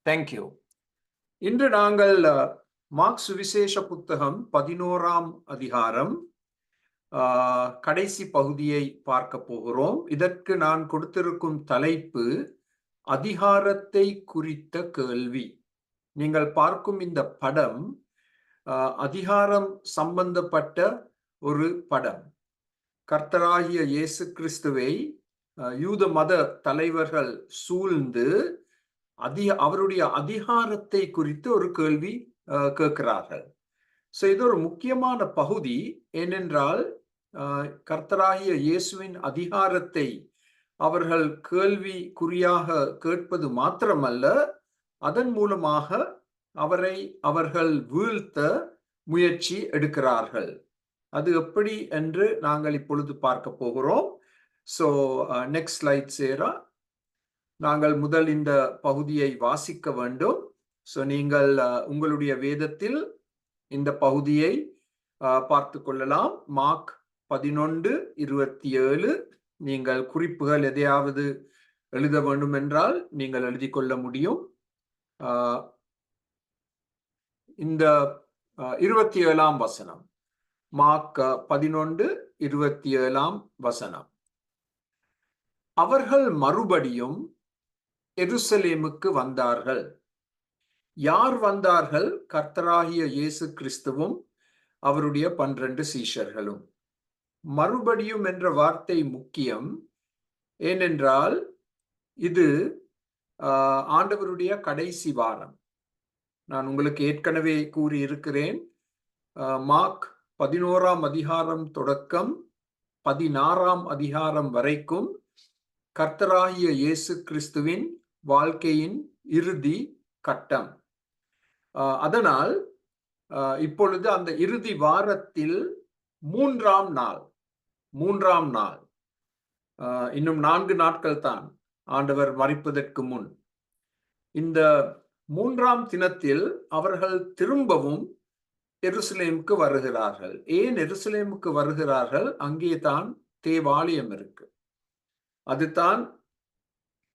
Thank you. இன்று நாங்கள் mark சுவிசேஷ புத்தகம் 11ஆம் அதிகாரம் கடைசி பகுதியை பார்க்க போகிறோம். இதற்கு நான் கொடுத்திருக்கும் தலைப்பு அதிகாரத்தை குறித்த கேள்வி. நீங்கள் பார்க்கும் இந்த படம் அதிகாரம் சம்பந்தப்பட்ட ஒரு படம். கர்த்தராகிய இயேசு கிறிஸ்துவை யூத மத தலைவர்கள் சூழ்ந்து அவருடைய அதிகாரத்தை குறித்து ஒரு கேள்வி கேட்கிறார்கள். இது ஒரு முக்கியமான பகுதி. ஏனென்றால் கர்த்தராகிய இயேசுவின் அதிகாரத்தை அவர்கள் கேள்விக்குறியாக கேட்பது மாத்திரமல்ல, அதன் மூலமாக அவரை அவர்கள் வீழ்த்த முயற்சி எடுக்கிறார்கள். அது எப்படி என்று நாங்கள் இப்பொழுது பார்க்க போகிறோம். நெக்ஸ்ட் ஸ்லைட் சேரா. நாங்கள் முதல் இந்த பகுதியை வாசிக்க வேண்டும். நீங்கள் உங்களுடைய வேதத்தில் இந்த பகுதியை பார்த்து கொள்ளலாம். மார்க் 11:27. நீங்கள் குறிப்புகள் எதையாவது எழுத வேண்டும் என்றால் நீங்கள் எழுதி கொள்ள முடியும். இந்த 27ஆம் வசனம், மார்க் 11:27ஆம் வசனம். அவர்கள் மறுபடியும் எருசலேமுக்கு வந்தார்கள். யார் வந்தார்கள்? கர்த்தராகிய இயேசு கிறிஸ்துவும் அவருடைய 12 சீஷர்களும். மறுபடியும் என்ற வார்த்தை முக்கியம். ஏனென்றால் இது ஆண்டவருடைய கடைசி வாரம். நான் உங்களுக்கு ஏற்கனவே கூறி இருக்கிறேன், மார்க் 11ஆம் அதிகாரம் தொடக்கம் 16ஆம் அதிகாரம் வரைக்கும் கர்த்தராகிய இயேசு கிறிஸ்துவின் வாழ்க்கையின் இறுதி கட்டம். அதனால் இப்பொழுது அந்த இறுதி வாரத்தில் மூன்றாம் நாள், இன்னும் 4 நாட்கள் தான் ஆண்டவர் மரிப்பதற்கு முன். இந்த 3ஆம் தினத்தில் அவர்கள் திரும்பவும் எருசலேமுக்கு வருகிறார்கள். ஏன் எருசலேமுக்கு வருகிறார்கள்? அங்கே தான் தேவாலயம் இருக்கு. அதுதான்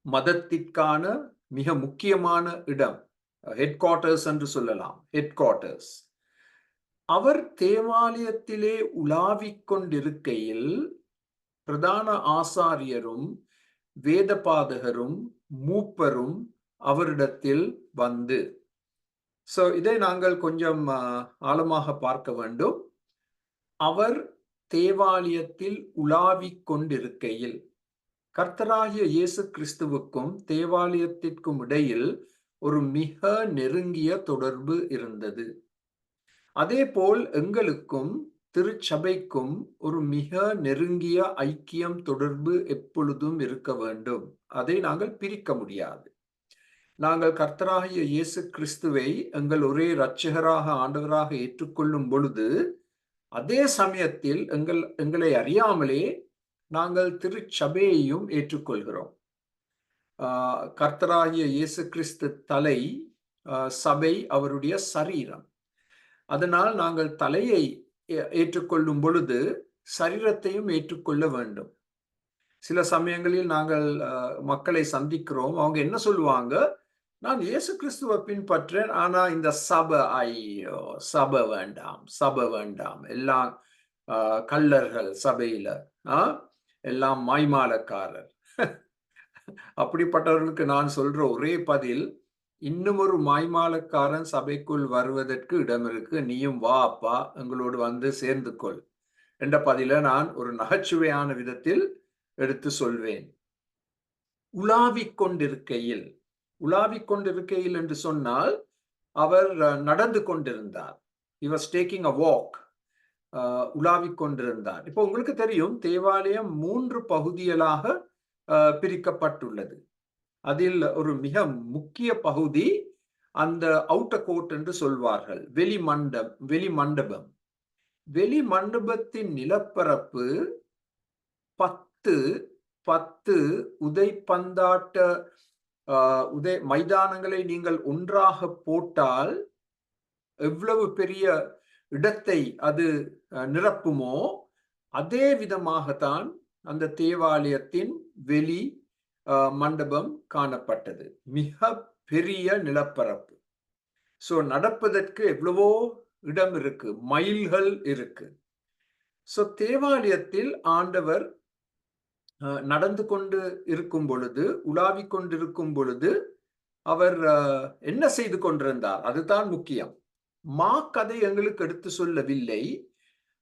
மதத்திற்கான மிக முக்கியமான இடம். ஹெட் குவார்ட்டர்ஸ் என்று சொல்லலாம். Head quarters. அவர் தேவாலயத்திலே உலாவிக் கொண்டிருக்கையில் பிரதான ஆசாரியரும் வேதபாதகரும் மூப்பரும் அவரிடத்தில் வந்து, இதை நாங்கள் கொஞ்சம் ஆழமாக பார்க்க வேண்டும். அவர் தேவாலயத்தில் உலாவிக் கொண்டிருக்கையில், கர்த்தராகிய இயேசு கிறிஸ்துவுக்கும் தேவாலயத்திற்கும் இடையில் ஒரு மிக நெருங்கிய தொடர்பு இருந்தது. அதே போல் எங்களுக்கும் திருச்சபைக்கும் ஒரு மிக நெருங்கிய ஐக்கியம், தொடர்பு எப்பொழுதும் இருக்க வேண்டும். அதை நாங்கள் பிரிக்க முடியாது. நாங்கள் கர்த்தராகிய இயேசு கிறிஸ்துவை எங்கள் ஒரே இரட்சகராக ஆண்டவராக ஏற்றுக்கொள்ளும் பொழுது, அதே சமயத்தில் எங்களை அறியாமலே நாங்கள் திருச்சபையையும் ஏற்றுக்கொள்கிறோம். கர்த்தராகிய இயேசு கிறிஸ்து தலை, சபை அவருடைய சரீரம். அதனால் நாங்கள் தலையை ஏற்றுக்கொள்ளும் பொழுது சரீரத்தையும் ஏற்றுக்கொள்ள வேண்டும். சில சமயங்களில் நாங்கள் மக்களை சந்திக்கிறோம். அவங்க என்ன சொல்லுவாங்க? நான் இயேசு கிறிஸ்துவை பின்பற்றேன், ஆனா இந்த சபை, ஐயோ சபை வேண்டாம், எல்லாம் கள்ளர்கள் சபையில, எல்லாம் மாய்மாலக்காரர். அப்படிப்பட்டவர்களுக்கு நான் சொல்ற ஒரே பதில், இன்னும் ஒரு மாய்மாலக்காரன் சபைக்குள் வருவதற்கு இடம் இருக்கு, நீயும் வா அப்பா, எங்களோடு வந்து சேர்ந்து கொள் என்ற பதில நான் ஒரு நகைச்சுவையான விதத்தில் எடுத்து சொல்வேன். உலாவிக் கொண்டிருக்கையில் என்று சொன்னால் அவர் நடந்து கொண்டிருந்தார். He was taking a walk. உலாவிக் கொண்டிருந்தார். இப்போ உங்களுக்கு தெரியும், தேவாலயம் 3 பகுதிகளாக பிரிக்கப்பட்டுள்ளது. அதில் ஒரு மிக முக்கிய பகுதி அந்த அவுட்டர் கோர்ட் என்று சொல்வார்கள், வெளிமண்டபம். வெளிமண்டபத்தின் நிலப்பரப்பு 10 உதைப்பந்தாட்ட மைதானங்களை நீங்கள் ஒன்றாக போட்டால் எவ்வளவு பெரிய இடத்தை அது நிரப்புமோ, அதே விதமாகத்தான் அந்த தேவாலயத்தின் வெளி மண்டபம் காணப்பட்டது. மிக பெரிய நிலப்பரப்பு. சோ நடப்பதற்கு எவ்வளவோ இடம் இருக்கு, மைல்கள் இருக்கு. சோ தேவாலயத்தில் ஆண்டவர் நடந்து கொண்டு இருக்கும் பொழுது, உலாவிக் கொண்டிருக்கும் பொழுது, அவர் என்ன செய்து கொண்டிருந்தார்? அதுதான் முக்கியம். கதை எங்களுக்கு எடுத்து சொல்லவில்லை.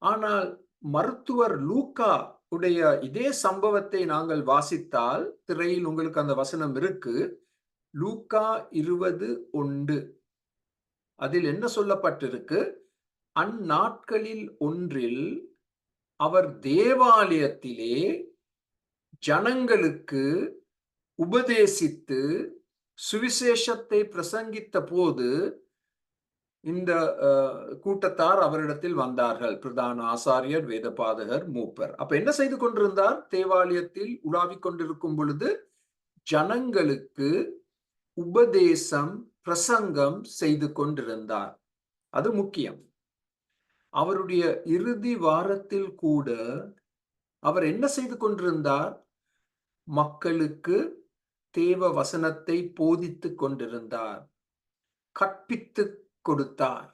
ஆனால் மருத்துவர் லூக்கா உடைய இதே சம்பவத்தை நாங்கள் வாசித்தால், திரையில் உங்களுக்கு அந்த வசனம் இருக்கு. லூக்கா 20:1 அதில் என்ன சொல்லப்பட்டிருக்கு? அந்நாட்களில் ஒன்றில் அவர் தேவாலயத்திலே ஜனங்களுக்கு உபதேசித்து சுவிசேஷத்தை பிரசங்கித்த போது இந்த கூட்டத்தார் அவரிடத்தில் வந்தார்கள். பிரதான ஆசாரியர், வேதபாதகர், மூப்பர். அப்ப என்ன செய்து கொண்டிருந்தார்? தேவாலயத்தில் உலாவிக் கொண்டிருக்கும் பொழுது ஜனங்களுக்கு உபதேசம், பிரசங்கம் செய்து கொண்டிருந்தார். அது முக்கியம். அவருடைய இறுதி வாரத்தில் கூட அவர் என்ன செய்து கொண்டிருந்தார்? மக்களுக்கு தேவ வசனத்தை போதித்துக் கொண்டிருந்தார், கற்பித்து கொடுத்தார்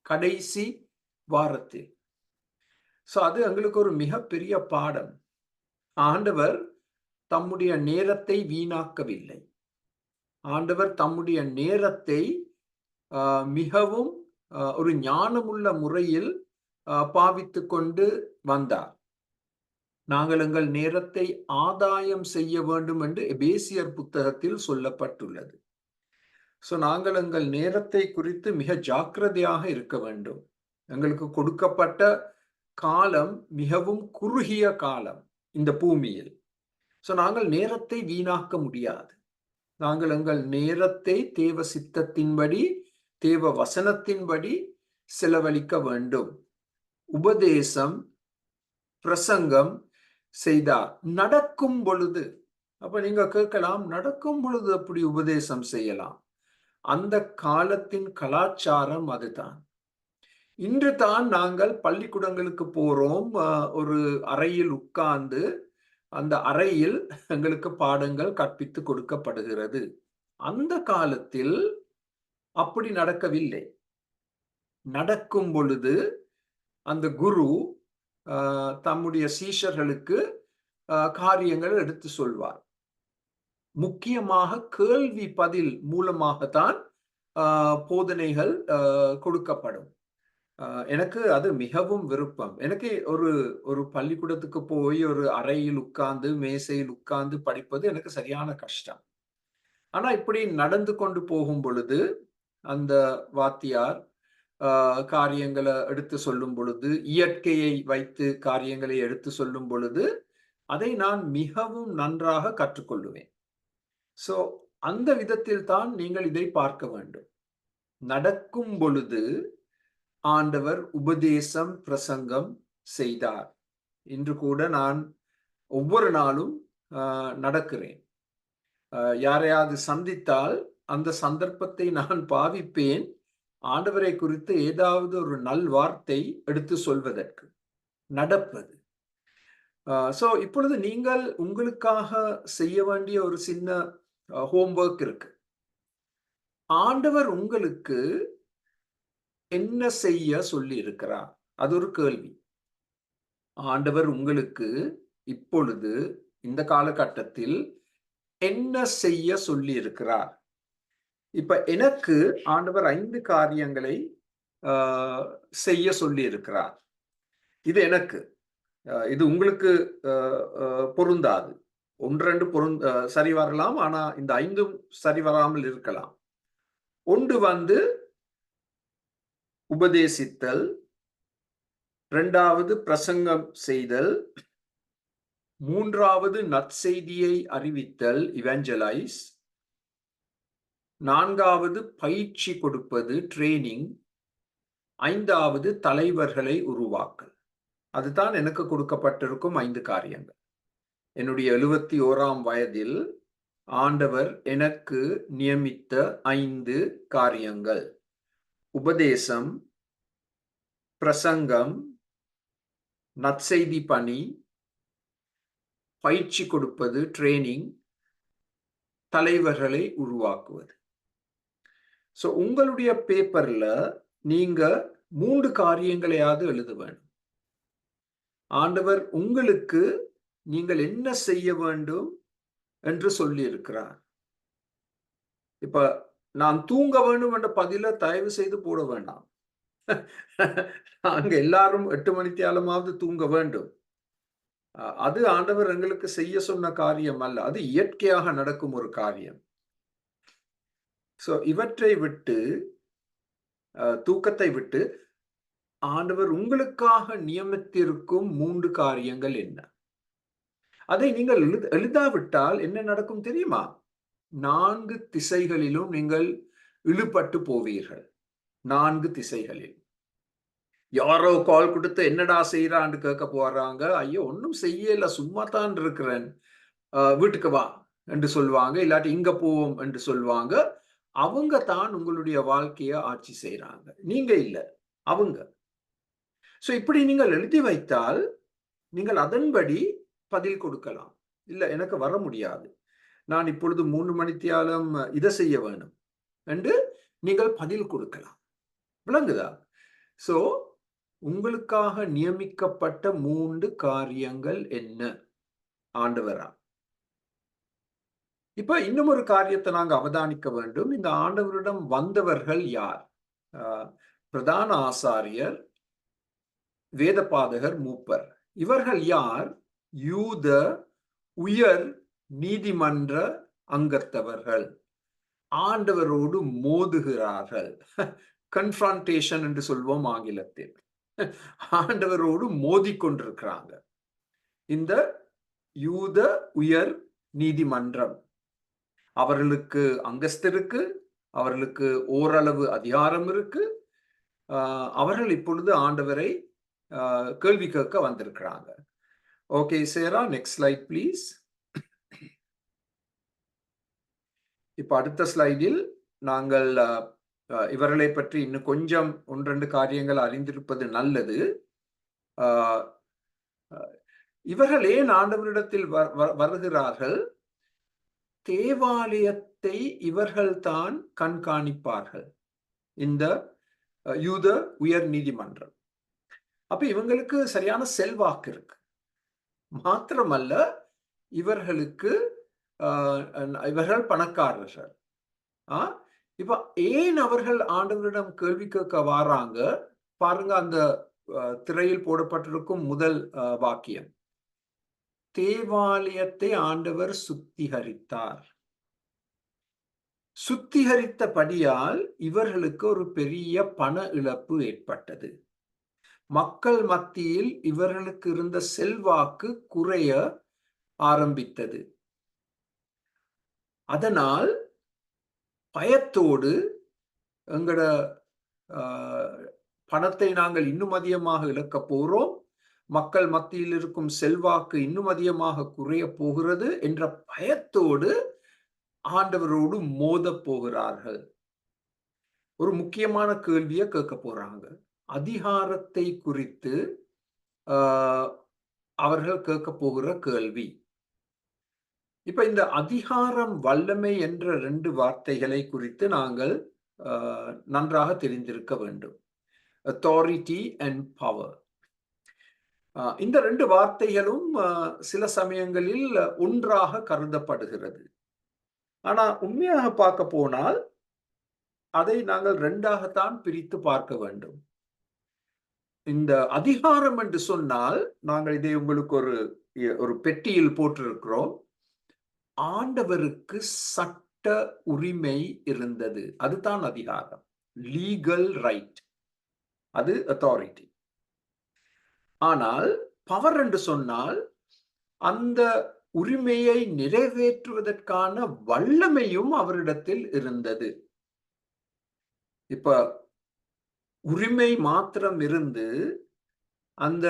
கடைசி வாரத்தில். சோ அது எங்களுக்கு ஒரு மிகப்பெரிய பாடம். ஆண்டவர் தம்முடைய நேரத்தை வீணாக்கவில்லை. ஆண்டவர் தம்முடைய நேரத்தை மிகவும் ஒரு ஞானமுள்ள முறையில் பாவித்து கொண்டு வந்தார். நாங்கள் எங்கள் நேரத்தை ஆதாயம் செய்ய வேண்டும் என்று எபேசியர் புத்தகத்தில் சொல்லப்பட்டுள்ளது. சோ நாங்கள் எங்கள் நேரத்தை குறித்து மிக ஜாக்கிரதையாக இருக்க வேண்டும். எங்களுக்கு கொடுக்கப்பட்ட காலம் மிகவும் குறுகிய காலம் இந்த பூமியில். சோ நாங்கள் நேரத்தை வீணாக்க முடியாது. நாங்கள் எங்கள் நேரத்தை தேவ சித்தத்தின்படி, தேவ வசனத்தின்படி செலவழிக்க வேண்டும். உபதேசம், பிரசங்கம் செய்தார் நடக்கும் பொழுது. அப்ப நீங்க கேட்கலாம், நடக்கும் பொழுது அப்படி உபதேசம் செய்யலாம்? அந்த காலத்தின் கலாச்சாரம் அதுதான். இன்று தான் நாங்கள் பள்ளிக்கூடங்களுக்கு போறோம். ஒரு அறையில் உட்கார்ந்து அந்த அறையில் எங்களுக்கு பாடங்கள் கற்பித்து கொடுக்கப்படுகிறது. அந்த காலத்தில் அப்படி நடக்கவில்லை. நடக்கும் பொழுது அந்த குரு தம்முடைய சீஷர்களுக்கு காரியங்கள் எடுத்து சொல்வார். முக்கியமாக கேள்வி பதில் மூலமாகத்தான் போதனைகள் கொடுக்கப்படும். எனக்கு அது மிகவும் விருப்பம். எனக்கு ஒரு பள்ளிக்கூடத்துக்கு போய் ஒரு அறையில் உட்கார்ந்து, மேசையில் உட்கார்ந்து படிப்பது எனக்கு சரியான கஷ்டம். ஆனா இப்படி நடந்து கொண்டு போகும் பொழுது அந்த வாத்தியார் காரியங்களை எடுத்து சொல்லும் பொழுது, இயற்கையை வைத்து காரியங்களை எடுத்து சொல்லும் பொழுது, அதை நான் மிகவும் நன்றாக கற்றுக்கொள்ளுவேன். சோ அந்த விதத்தில் தான் நீங்கள் இதை பார்க்க வேண்டும். நடக்கும் பொழுது ஆண்டவர் உபதேசம், பிரசங்கம் செய்தார். இன்று கூட நான் ஒவ்வொரு நாளும் நடக்கிறேன். யாரையாவது சந்தித்தால் அந்த சந்தர்ப்பத்தை நான் பாவிப்பேன், ஆண்டவரை குறித்து ஏதாவது ஒரு நல் வார்த்தை எடுத்து சொல்வதற்கு. நடப்பது. சோ இப்பொழுது நீங்கள் உங்களுக்காக செய்ய வேண்டிய ஒரு சின்ன ஹோம்வொர்க் இருக்கு. ஆண்டவர் உங்களுக்கு என்ன செய்ய சொல்லி இருக்கிறார்? அது ஒரு கேள்வி. ஆண்டவர் உங்களுக்கு இப்பொழுது இந்த காலகட்டத்தில் என்ன செய்ய சொல்லி இருக்கிறார்? இப்ப எனக்கு ஆண்டவர் 5 காரியங்களை செய்ய சொல்லி இருக்கிறார். இது எனக்கு. இது உங்களுக்கு பொருந்தாது. 1, 2 சரி வரலாம். ஆனா இந்த 5ம் சரி வராமல் இருக்கலாம். ஒன்று உபதேசித்தல், 2வது பிரசங்கம் செய்தல், 3வது நற்செய்தியை அறிவித்தல், இவாஞ்சலைஸ், 4வது பயிற்சி கொடுப்பது, ட்ரெய்னிங், 5வது தலைவர்களை உருவாக்கல். அதுதான் எனக்கு கொடுக்கப்பட்டிருக்கும் 5 காரியங்கள். என்னுடைய 71ஆம் வயதில் ஆண்டவர் எனக்கு நியமித்த 5 காரியங்கள். உபதேசம், பிரசங்கம், நற்செய்தி பணி, பயிற்சி கொடுப்பது, ட்ரெய்னிங், தலைவர்களை உருவாக்குவது. சோ உங்களுடைய பேப்பர்ல நீங்க 3 காரியங்களையாவது எழுத வேண்டும். ஆண்டவர் உங்களுக்கு நீங்கள் என்ன செய்ய வேண்டும் என்று சொல்லி இருக்கிறார். இப்ப நான் தூங்க வேண்டும் என்ற பதில தயவு செய்து போட வேண்டாம். நாங்க எல்லாரும் 8 மணித்தியாலமாவது தூங்க வேண்டும். அது ஆண்டவர் எங்களுக்கு செய்ய சொன்ன காரியம் அல்ல. அது இயற்கையாக நடக்கும் ஒரு காரியம். சோ இவற்றை விட்டு தூக்கத்தை விட்டு ஆண்டவர் உங்களுக்காக நியமித்திருக்கும் 3 காரியங்கள் என்ன? அதை நீங்கள் எழுதாவிட்டால் என்ன நடக்கும் தெரியுமா? 4 திசைகளிலும் நீங்கள் இழுபட்டு போவீர்கள். 4 திசைகளில். யாரோ கால் கொடுத்து என்னடா செய்யறான்னு கேட்க போறாங்க. ஐயோ ஒன்னும் செய்யல, சும்மா தான் இருக்கிறேன், வீட்டுக்கு வா என்று சொல்லுவாங்க. இல்லாட்டி இங்க போவோம் என்று சொல்லுவாங்க. அவங்க தான் உங்களுடைய வாழ்க்கையை ஆட்சி செய்யறாங்க, நீங்க இல்ல, அவங்க. சோ இப்படி நீங்கள் எழுதி வைத்தால் நீங்கள் அதன்படி பதில் கொடுக்கலாம். இல்ல எனக்கு வர முடியாது, நான் இப்பொழுது 3 மணித்தியாலம் இதை செய்ய வேணும் என்று நீங்கள் பதில் கொடுக்கலாம். விளங்குதா? சோ உங்களுக்காக நியமிக்கப்பட்ட 3 காரியங்கள் என்ன ஆண்டவரா? இப்ப இன்னும் ஒரு காரியத்தை நாங்க அவதானிக்க வேண்டும். இந்த ஆண்டவரிடம் வந்தவர்கள் யார்? பிரதான ஆசாரியர், வேதபாதகர், மூப்பர். இவர்கள் யார்? யூத உயர் நீதிமன்ற அங்கத்தவர்கள். ஆண்டவரோடு மோதுகிறார்கள். கன்ஃபரண்டேஷன் என்று சொல்வோம் ஆங்கிலத்தில். ஆண்டவரோடு மோதிக்கொண்டிருக்கிறாங்க இந்த யூத உயர் நீதிமன்றம். அவர்களுக்கு அந்தஸ்து இருக்கு, அவர்களுக்கு ஓரளவு அதிகாரம் இருக்கு. அவர்கள் இப்பொழுது ஆண்டவரை கேள்வி கேட்க வந்திருக்கிறாங்க. ஓகே சேரா, நெக்ஸ்ட் ஸ்லைட் ப்ளீஸ். இப்ப அடுத்த ஸ்லைடில் நாங்கள் இவர்களை பற்றி இன்னும் கொஞ்சம் 1-2 காரியங்கள் அறிந்திருப்பது நல்லது. இவர்கள் ஏன் ஆண்டவரிடத்தில் வருகிறார்கள்? தேவாலயத்தை இவர்கள் தான் கண்காணிப்பார்கள், இந்த யூத உயர் நீதிமன்றம். அப்ப இவங்களுக்கு சரியான செல்வாக்கு இருக்கு. மாத்திரமல்ல, இவர்களுக்கு இவர்கள் பணக்காரர்கள். இப்ப ஏன் அவர்கள் ஆண்டவரிடம் கேள்வி கேட்க வாராங்க பாருங்க. அந்த திரையில் போடப்பட்டிருக்கும் முதல் வாக்கியம், தேவாலயத்தை ஆண்டவர் சுத்திகரித்தார். சுத்திகரித்தபடியால் இவர்களுக்கு ஒரு பெரிய பண இழப்பு ஏற்பட்டது. மக்கள் மத்தியில் இவர்களுக்கு இருந்த செல்வாக்கு குறைய ஆரம்பித்தது. அதனால் பயத்தோடு எங்கட பணத்தை நாங்கள் இன்னும் அதிகமாக இழக்க போறோம், மக்கள் மத்தியில் இருக்கும் செல்வாக்கு இன்னும் அதிகமாக குறைய போகிறது என்ற பயத்தோடு ஆண்டவரோடு மோத போகிறார்கள். ஒரு முக்கியமான கேள்வியை கேட்க போறாங்க. அதிகாரத்தை குறித்து அவர்கள் கேட்க போகிற கேள்வி. இப்ப இந்த அதிகாரம், வல்லமை என்ற 2 வார்த்தைகளை குறித்து நாங்கள் நன்றாக தெரிந்திருக்க வேண்டும். authority and power. இந்த 2 வார்த்தைகளும் சில சமயங்களில் ஒன்றாக கருதப்படுகிறது. ஆனா உண்மையாக பார்க்க போனால் அதை நாங்கள் 2ஆகத்தான் பிரித்து பார்க்க வேண்டும். இந்த அதிகாரம் என்று சொன்னால், நாங்கள் இதை உங்களுக்கு ஒரு பெட்டியில் போட்டிருக்கிறோம். ஆண்டவருக்கு சட்ட உரிமை இருந்தது, அதுதான் அதிகாரம். லீகல் ரைட், அது அத்தாரிட்டி. ஆனால் பவர் என்று சொன்னால் அந்த உரிமையை நிறைவேற்றுவதற்கான வல்லமையும் அவரிடத்தில் இருந்தது. இப்ப உரிமை மாத்திரம் இருந்து அந்த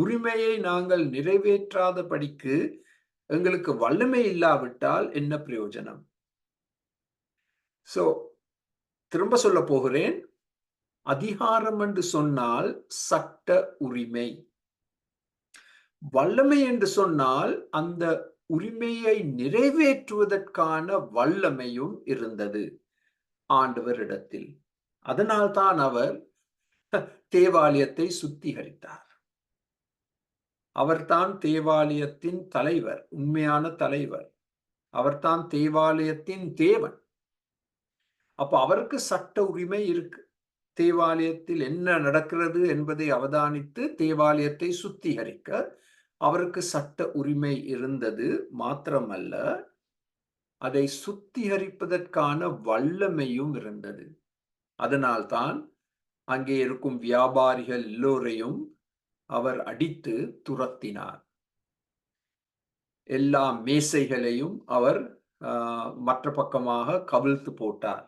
உரிமையை நாங்கள் நிறைவேற்றாதபடிக்கு எங்களுக்கு வல்லமை இல்லாவிட்டால் என்ன பிரயோஜனம்? சோ திரும்ப சொல்ல போகிறேன், அதிகாரம் என்று சொன்னால் சட்ட உரிமை. வல்லமை என்று சொன்னால் அந்த உரிமையை நிறைவேற்றுவதற்கான வல்லமையும் இருந்தது ஆண்டவரிடத்தில். அதனால்தான் அவர் தேவாலயத்தை சுத்திகரித்தார். அவர்தான் தேவாலயத்தின் தலைவர், உண்மையான தலைவர். அவர்தான் தேவாலயத்தின் தேவன். அப்ப அவருக்கு சட்ட உரிமை இருக்கு. தேவாலயத்தில் என்ன நடக்கிறது என்பதை அவதானித்து தேவாலயத்தை சுத்திகரிக்க அவருக்கு சட்ட உரிமை இருந்தது. மாத்திரமல்ல, அதை சுத்திகரிப்பதற்கான வல்லமையும் இருந்தது. அதனால்தான் அங்கே இருக்கும் வியாபாரிகள் எல்லோரையும் அவர் அடித்து துரத்தினார். எல்லா மேசைகளையும் அவர் மற்ற பக்கமாக கவிழ்த்து போட்டார்.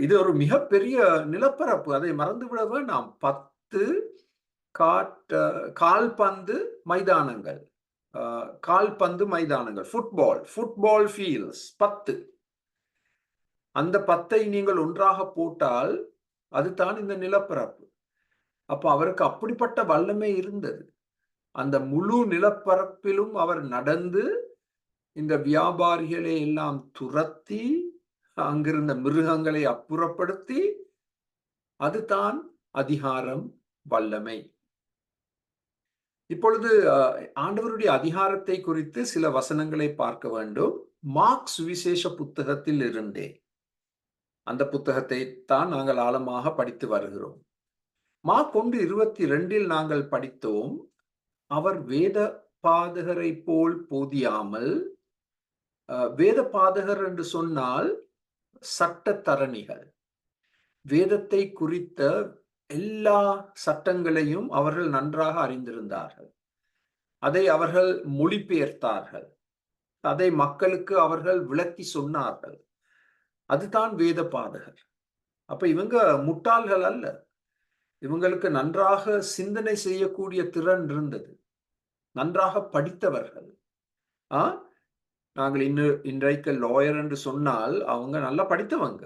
இது ஒரு மிகப்பெரிய நிலப்பரப்பு, அதை மறந்துவிட வேண்டாம். 10 கால்பந்து மைதானங்கள், கால்பந்து மைதானங்கள், ஃபுட்பால் ஃபீல்ட்ஸ் 10. அந்த 10ஐ நீங்கள் ஒன்றாக போட்டால் அதுதான் இந்த நிலப்பரப்பு. அப்ப அவருக்கு அப்படிப்பட்ட வல்லமை இருந்தது. அந்த முழு நிலப்பரப்பிலும் அவர் நடந்து இந்த வியாபாரிகளை எல்லாம் துரத்தி அங்கிருந்த மிருகங்களை அப்புறப்படுத்தி, அதுதான் அதிகாரம், வல்லமை. இப்பொழுது ஆண்டவருடைய அதிகாரத்தை குறித்து சில வசனங்களை பார்க்க வேண்டும். மார்க் சுவிசேஷ புத்தகத்தில் இருந்தே அந்த புத்தகத்தை தான் நாங்கள் ஆழமாக படித்து வருகிறோம். மார்க் 1:22 நாங்கள் படித்தோம், அவர் வேத பாதகரை போல் போதியாமல், வேத பாதகர் என்று சொன்னால் சட்டத்தரணிகள், வேதத்தை குறித்த எல்லா சட்டங்களையும் அவர்கள் நன்றாக அறிந்திருந்தார்கள். அதை அவர்கள் மொழிபெயர்த்தார்கள். அதை மக்களுக்கு அவர்கள் விளக்கி சொன்னார்கள். அதுதான் வேத பாதகர். அப்ப இவங்க முட்டாள்கள் அல்ல. இவங்களுக்கு நன்றாக சிந்தனை செய்யக்கூடிய திறன் இருந்தது. நன்றாக படித்தவர்கள். நாங்கள் இன்றைக்கு லாயர் என்று சொன்னால் அவங்க நல்லா படித்தவங்க,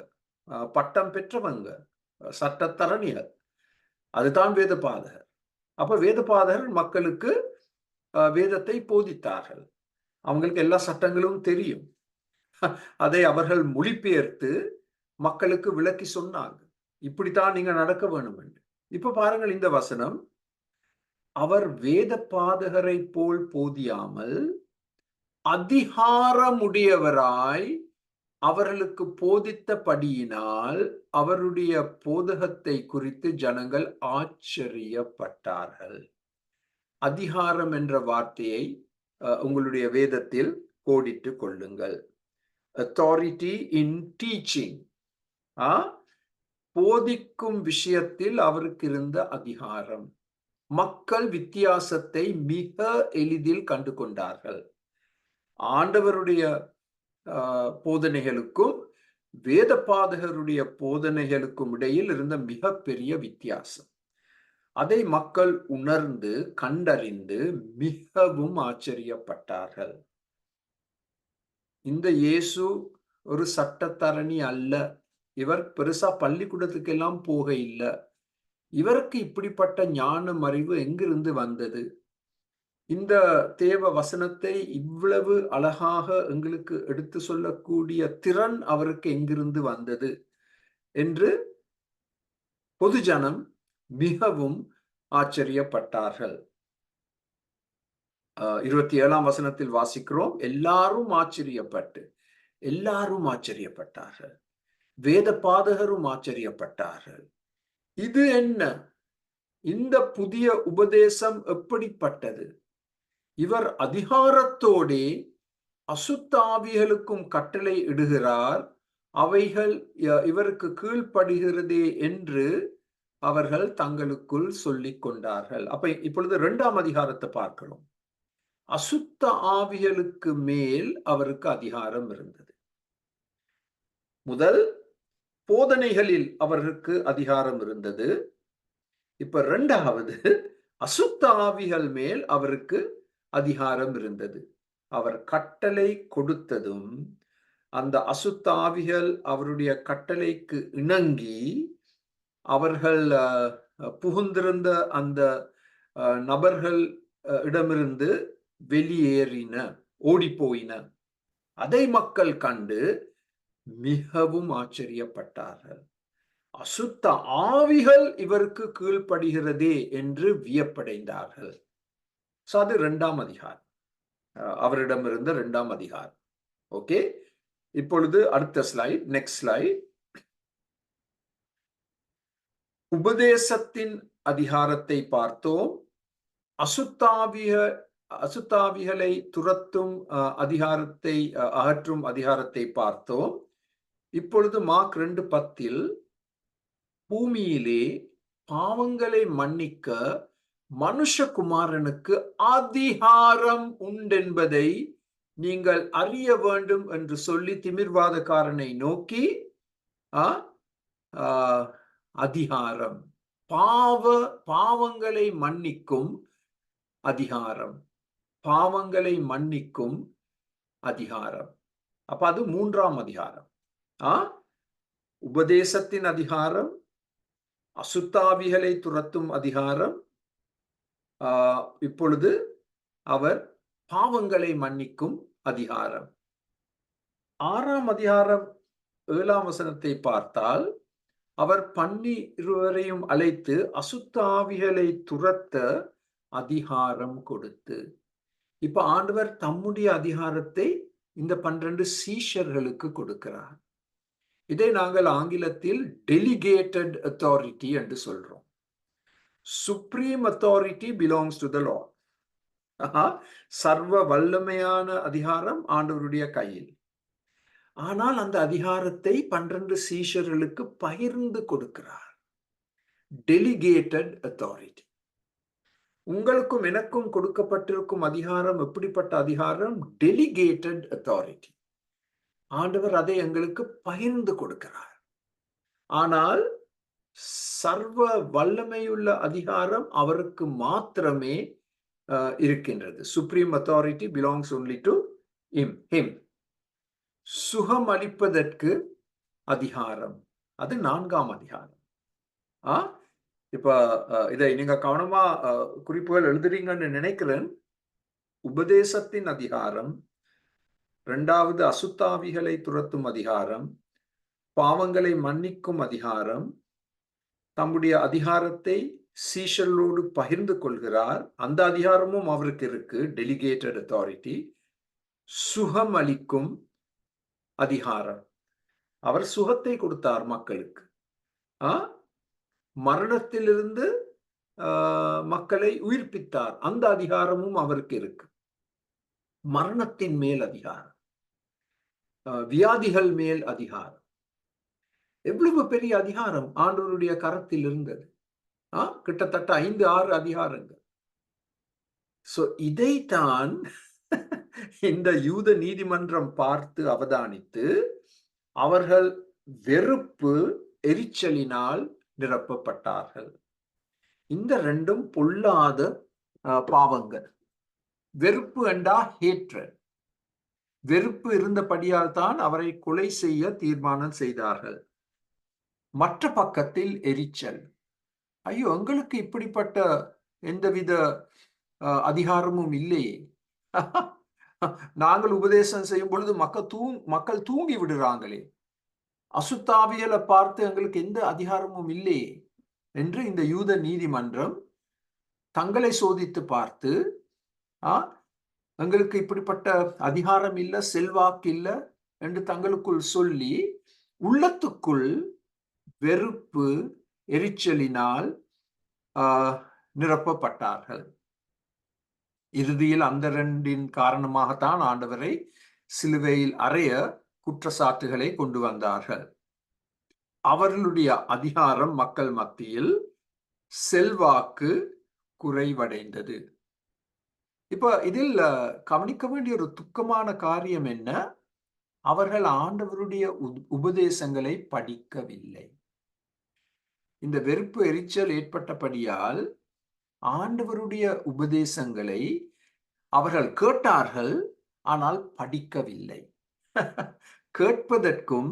பட்டம் பெற்றவங்க, சட்டத்தரணிகள். அதுதான் வேத பாதகர். அப்ப வேத பாதகர் மக்களுக்கு வேதத்தை போதித்தார்கள். அவங்களுக்கு எல்லா சட்டங்களும் தெரியும். அதை அவர்கள் மொழிபெயர்த்து மக்களுக்கு விளக்கி சொன்னாங்க. இப்படித்தான் நீங்க நடக்க வேணும் என்று. இப்ப பாருங்கள் இந்த வசனம், அவர் வேத பாதகரை போல் போதியாமல் அதிகாரமுடையவராய் அவர்களுக்கு போதித்தபடியினால் அவருடைய போதகத்தை குறித்து ஜனங்கள் ஆச்சரியப்பட்டார்கள். அதிகாரம் என்ற வார்த்தையை உங்களுடைய வேதத்தில் கோடிட்டு கொள்ளுங்கள். authority in teaching, போதிக்கும் விஷயத்தில் அவருக்கு இருந்த அதிகாரம். மக்கள் வித்தியாசத்தை மிக எளிதில் கண்டு கொண்டார்கள். ஆண்டவருடைய போதனைகளுக்கும் வேத பாதகருடைய போதனைகளுக்கும் இடையில் இருந்த மிகப்பெரிய வித்தியாசம். அதை மக்கள் உணர்ந்து கண்டறிந்து மிகவும் ஆச்சரியப்பட்டார்கள். இந்த இயேசு ஒரு சட்டத்தரணி அல்ல. இவர் பெருசா பள்ளிக்கூடத்துக்கெல்லாம் போக இல்லை. இவருக்கு இப்படிப்பட்ட ஞானம் அறிவு எங்கிருந்து வந்தது? இந்த தேவ வசனத்தை இவ்வளவு அழகாக எங்களுக்கு எடுத்து சொல்லக்கூடிய திறன் அவருக்கு எங்கிருந்து வந்தது என்று பொதுஜனம் மிகவும் ஆச்சரியப்பட்டார்கள். 27ஆம் வசனத்தில் வாசிக்கிறோம், எல்லாரும் ஆச்சரியப்பட்டார்கள். வேத பாதகரும் ஆச்சரியப்பட்டார்கள். இது என்ன? இந்த புதிய உபதேசம் எப்படிப்பட்டது? இவர் அதிகாரத்தோடே அசுத்த ஆவிகளுக்கும் கட்டளை இடுகிறார், அவைகள் இவருக்கு கீழ்ப்படுகிறதே என்று அவர்கள் தங்களுக்குள் சொல்லிக் கொண்டார்கள். அப்ப இப்பொழுது 2ஆம் அதிகாரத்தை பார்க்கிறோம். அசுத்த ஆவிகளுக்கு மேல் அவருக்கு அதிகாரம் இருந்தது. முதல் போதனைகளில் அவருக்கு அதிகாரம் இருந்தது. இப்ப 2வது அசுத்த ஆவிகள் மேல் அவருக்கு அதிகாரம் இருந்தது. அவர் கட்டளை கொடுத்ததும் அந்த அசுத்த ஆவிகள் அவருடைய கட்டளைக்கு இணங்கி அவர்கள் புகுந்திருந்த அந்த நபர்கள் இடமிருந்து வெளியேறின, ஓடிப்போயின. அதை மக்கள் கண்டு மிகவும் ஆச்சரியப்பட்டார்கள். அசுத்த ஆவிகள் இவருக்கு கீழ்ப்படுகிறதே என்று வியப்படைந்தார்கள். அது 2ஆம் அதிகாரம். அவரிடமிருந்த 2ஆம் அதிகாரம். ஓகே, இப்பொழுது அடுத்த ஸ்லைட், நெக்ஸ்ட் ஸ்லைட். உபதேசத்தின் அதிகாரத்தை பார்த்தோம். அசுத்தாவிகளை துரத்தும் அதிகாரத்தை, அகற்றும் அதிகாரத்தை பார்த்தோம். இப்பொழுது மார்க் 2:10 பூமியிலே பாவங்களை மன்னிக்க மனுஷகுமாரனுக்கு அதிகாரம் உண்டென்பதை நீங்கள் அறிய வேண்டும் என்று சொல்லி திமிர்வாதக்காரனை நோக்கி அதிகாரம், பாவங்களை மன்னிக்கும் அதிகாரம், பாவங்களை மன்னிக்கும் அதிகாரம். அப்ப அது 3ஆம் அதிகாரம். உபதேசத்தின் அதிகாரம், அசுத்தாவிகளை துரத்தும் அதிகாரம், இப்பொழுது அவர் பாவங்களை மன்னிக்கும் அதிகாரம். 6ஆம் அதிகாரம் 7ஆம் வசனத்தை பார்த்தால், அவர் 12 அழைத்து அசுத்தாவிகளை துரத்த அதிகாரம் கொடுத்து, இப்ப ஆண்டவர் தம்முடைய அதிகாரத்தை இந்த 12 சீஷர்களுக்கு கொடுக்கிறார். இதை நாங்கள் ஆங்கிலத்தில் டெலிகேட்டட் அத்தாரிட்டி என்று சொல்றோம். Supreme authority belongs to the Lord. சர்வ வல்லமையான அதிகாரம் ஆண்டவருடைய கையில். ஆனால் அந்த அதிகாரத்தை 12 சீஷர்களுக்கு பகிர்ந்து கொடுக்கிறார். Delegated authority. உங்களுக்கும் எனக்கும் கொடுக்கப்பட்டிருக்கும் அதிகாரம் எப்படிப்பட்ட அதிகாரம்? Delegated authority. ஆண்டவர் அதை எங்களுக்கு பகிர்ந்து கொடுக்கிறார். ஆனால் சர்வ வல்லமையுள்ள அதிகாரம் அவருக்கு மாத்திரமே இருக்கின்றது. Supreme authority belongs only to him. சுகம் அளிப்பதற்கு அதிகாரம், அது 4ஆம் அதிகாரம். இப்ப இதை நீங்க கவனமா குறிப்புகள் எழுதுறீங்கன்னு நினைக்கிறேன். உபதேசத்தின் அதிகாரம், 2வது அசுத்தாவிகளை துரத்தும் அதிகாரம், பாவங்களை மன்னிக்கும் அதிகாரம், தம்முடைய அதிகாரத்தை சீஷர்களோடு பகிர்ந்து கொள்கிறார். அந்த அதிகாரமும் அவருக்கு இருக்கு, டெலிகேட்டட் அத்தாரிட்டி. சுகம் அளிக்கும் அதிகாரம், அவர் சுகத்தை கொடுத்தார் மக்களுக்கு. மரணத்திலிருந்து மக்களை உயிர்ப்பித்தார், அந்த அதிகாரமும் அவருக்கு இருக்கு. மரணத்தின் மேல் அதிகாரம், வியாதிகள் மேல் அதிகாரம். எவ்வளவு பெரிய அதிகாரம் ஆண்டவருடைய கரத்தில் இருந்தது. கிட்டத்தட்ட 5-6 அதிகாரங்கள். இதைத்தான் இந்த யூத நீதிமன்றம் பார்த்து அவதானித்து அவர்கள் வெறுப்பு எரிச்சலினால் நிரப்பப்பட்டார்கள். இந்த 2ம் பொல்லாத பாவங்கள். வெறுப்பு என்றா ஹேட்ரட். வெறுப்பு இருந்தபடியால் தான் அவரை கொலை செய்ய தீர்மானம் செய்தார்கள். மற்ற பக்கத்தில் எரிச்சல். ஐயோ, எங்களுக்கு இப்படிப்பட்ட எந்தவித அதிகாரமும் இல்லையே. நாங்கள் உபதேசம் செய்யும் பொழுது மக்கள் தூங்கி விடுறாங்களே. அசுத்தாவிகளை பார்த்து எங்களுக்கு எந்த அதிகாரமும் இல்லையே என்று இந்த யூத நீதிமன்றம் தங்களை சோதித்து பார்த்து, எங்களுக்கு இப்படிப்பட்ட அதிகாரம் இல்லை, செல்வாக்கு இல்லை என்று தங்களுக்குள் சொல்லி உள்ளத்துக்குள் வெறுப்பு எரிச்சலினால் நிரப்பப்பட்டார்கள். இறுதியில் அந்த 2 காரணமாகத்தான் ஆண்டவரை சிலுவையில் அறைய குற்றச்சாட்டுகளை கொண்டு வந்தார்கள். அவர்களுடைய அதிகாரம் மக்கள் மத்தியில் செல்வாக்கு குறைவடைந்தது. இப்ப இதில் கவனிக்க வேண்டிய ஒரு துக்கமான காரியம் என்ன? அவர்கள் ஆண்டவருடைய உபதேசங்களை படிக்கவில்லை. இந்த வெறுப்பு எரிச்சல் ஏற்பட்டபடியால் ஆண்டவருடைய உபதேசங்களை அவர்கள் கேட்டார்கள், ஆனால் படிக்கவில்லை. கேட்பதற்கும்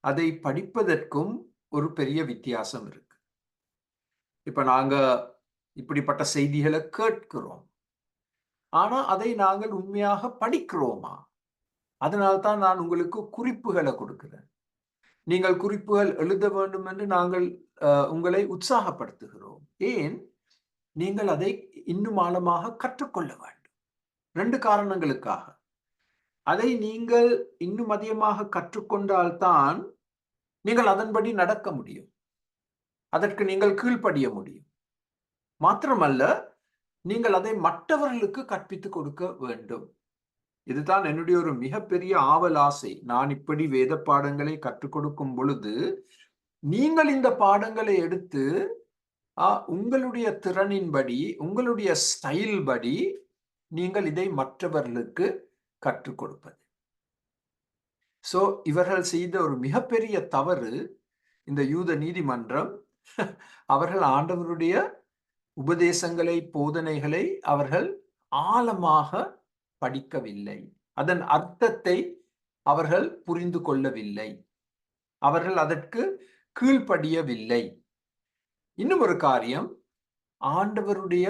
அதை படிப்பதற்கும் ஒரு பெரிய வித்தியாசம் இருக்கு. இப்ப நாங்க இப்படிப்பட்ட செய்திகளை கேட்கிறோம், ஆனா அதை நாங்கள் உண்மையாக படிக்கிறோமா? அதனால்தான் நான் உங்களுக்கு குறிப்புகளை கொடுக்கிறேன். நீங்கள் குறிப்புகள் எழுத வேண்டும் என்று நாங்கள் உங்களை உற்சாகப்படுத்துகிறோம். ஏன்? நீங்கள் அதை இன்னும் ஆழமாக கற்றுக்கொள்ள வேண்டும். 2 காரணங்களுக்காக. அதை நீங்கள் இன்னும் அதிகமாக கற்றுக்கொண்டால்தான் நீங்கள் அதன்படி நடக்க முடியும். அதற்கு நீங்கள் கீழ்ப்படிய முடியும். மாத்திரமல்ல, நீங்கள் அதை மற்றவர்களுக்கு கற்பித்துக் கொடுக்க வேண்டும். இதுதான் என்னுடைய ஒரு மிகப்பெரிய ஆவல் ஆசை. நான் இப்படி வேத பாடங்களை கற்றுக் கொடுக்கும் பொழுது நீங்கள் இந்த பாடங்களை எடுத்து உங்களுடைய திறனின்படி, உங்களுடைய ஸ்டைல் படி நீங்கள் இதை மற்றவர்களுக்கு கற்றுக் கொடுப்பது. சோ இவர்கள் செய்த ஒரு மிகப்பெரிய தவறு, இந்த யூத நீதிமன்றம் அவர்கள் ஆண்டவருடைய உபதேசங்களை, போதனைகளை அவர்கள் ஆழமாக படிக்கவில்லை. அதன் அர்த்தத்தை அவர்கள் புரிந்து கொள்ளவில்லை. அவர்கள் அதற்கு கீழ்ப்படியவில்லை. இன்னும் ஒரு காரியம், ஆண்டவருடைய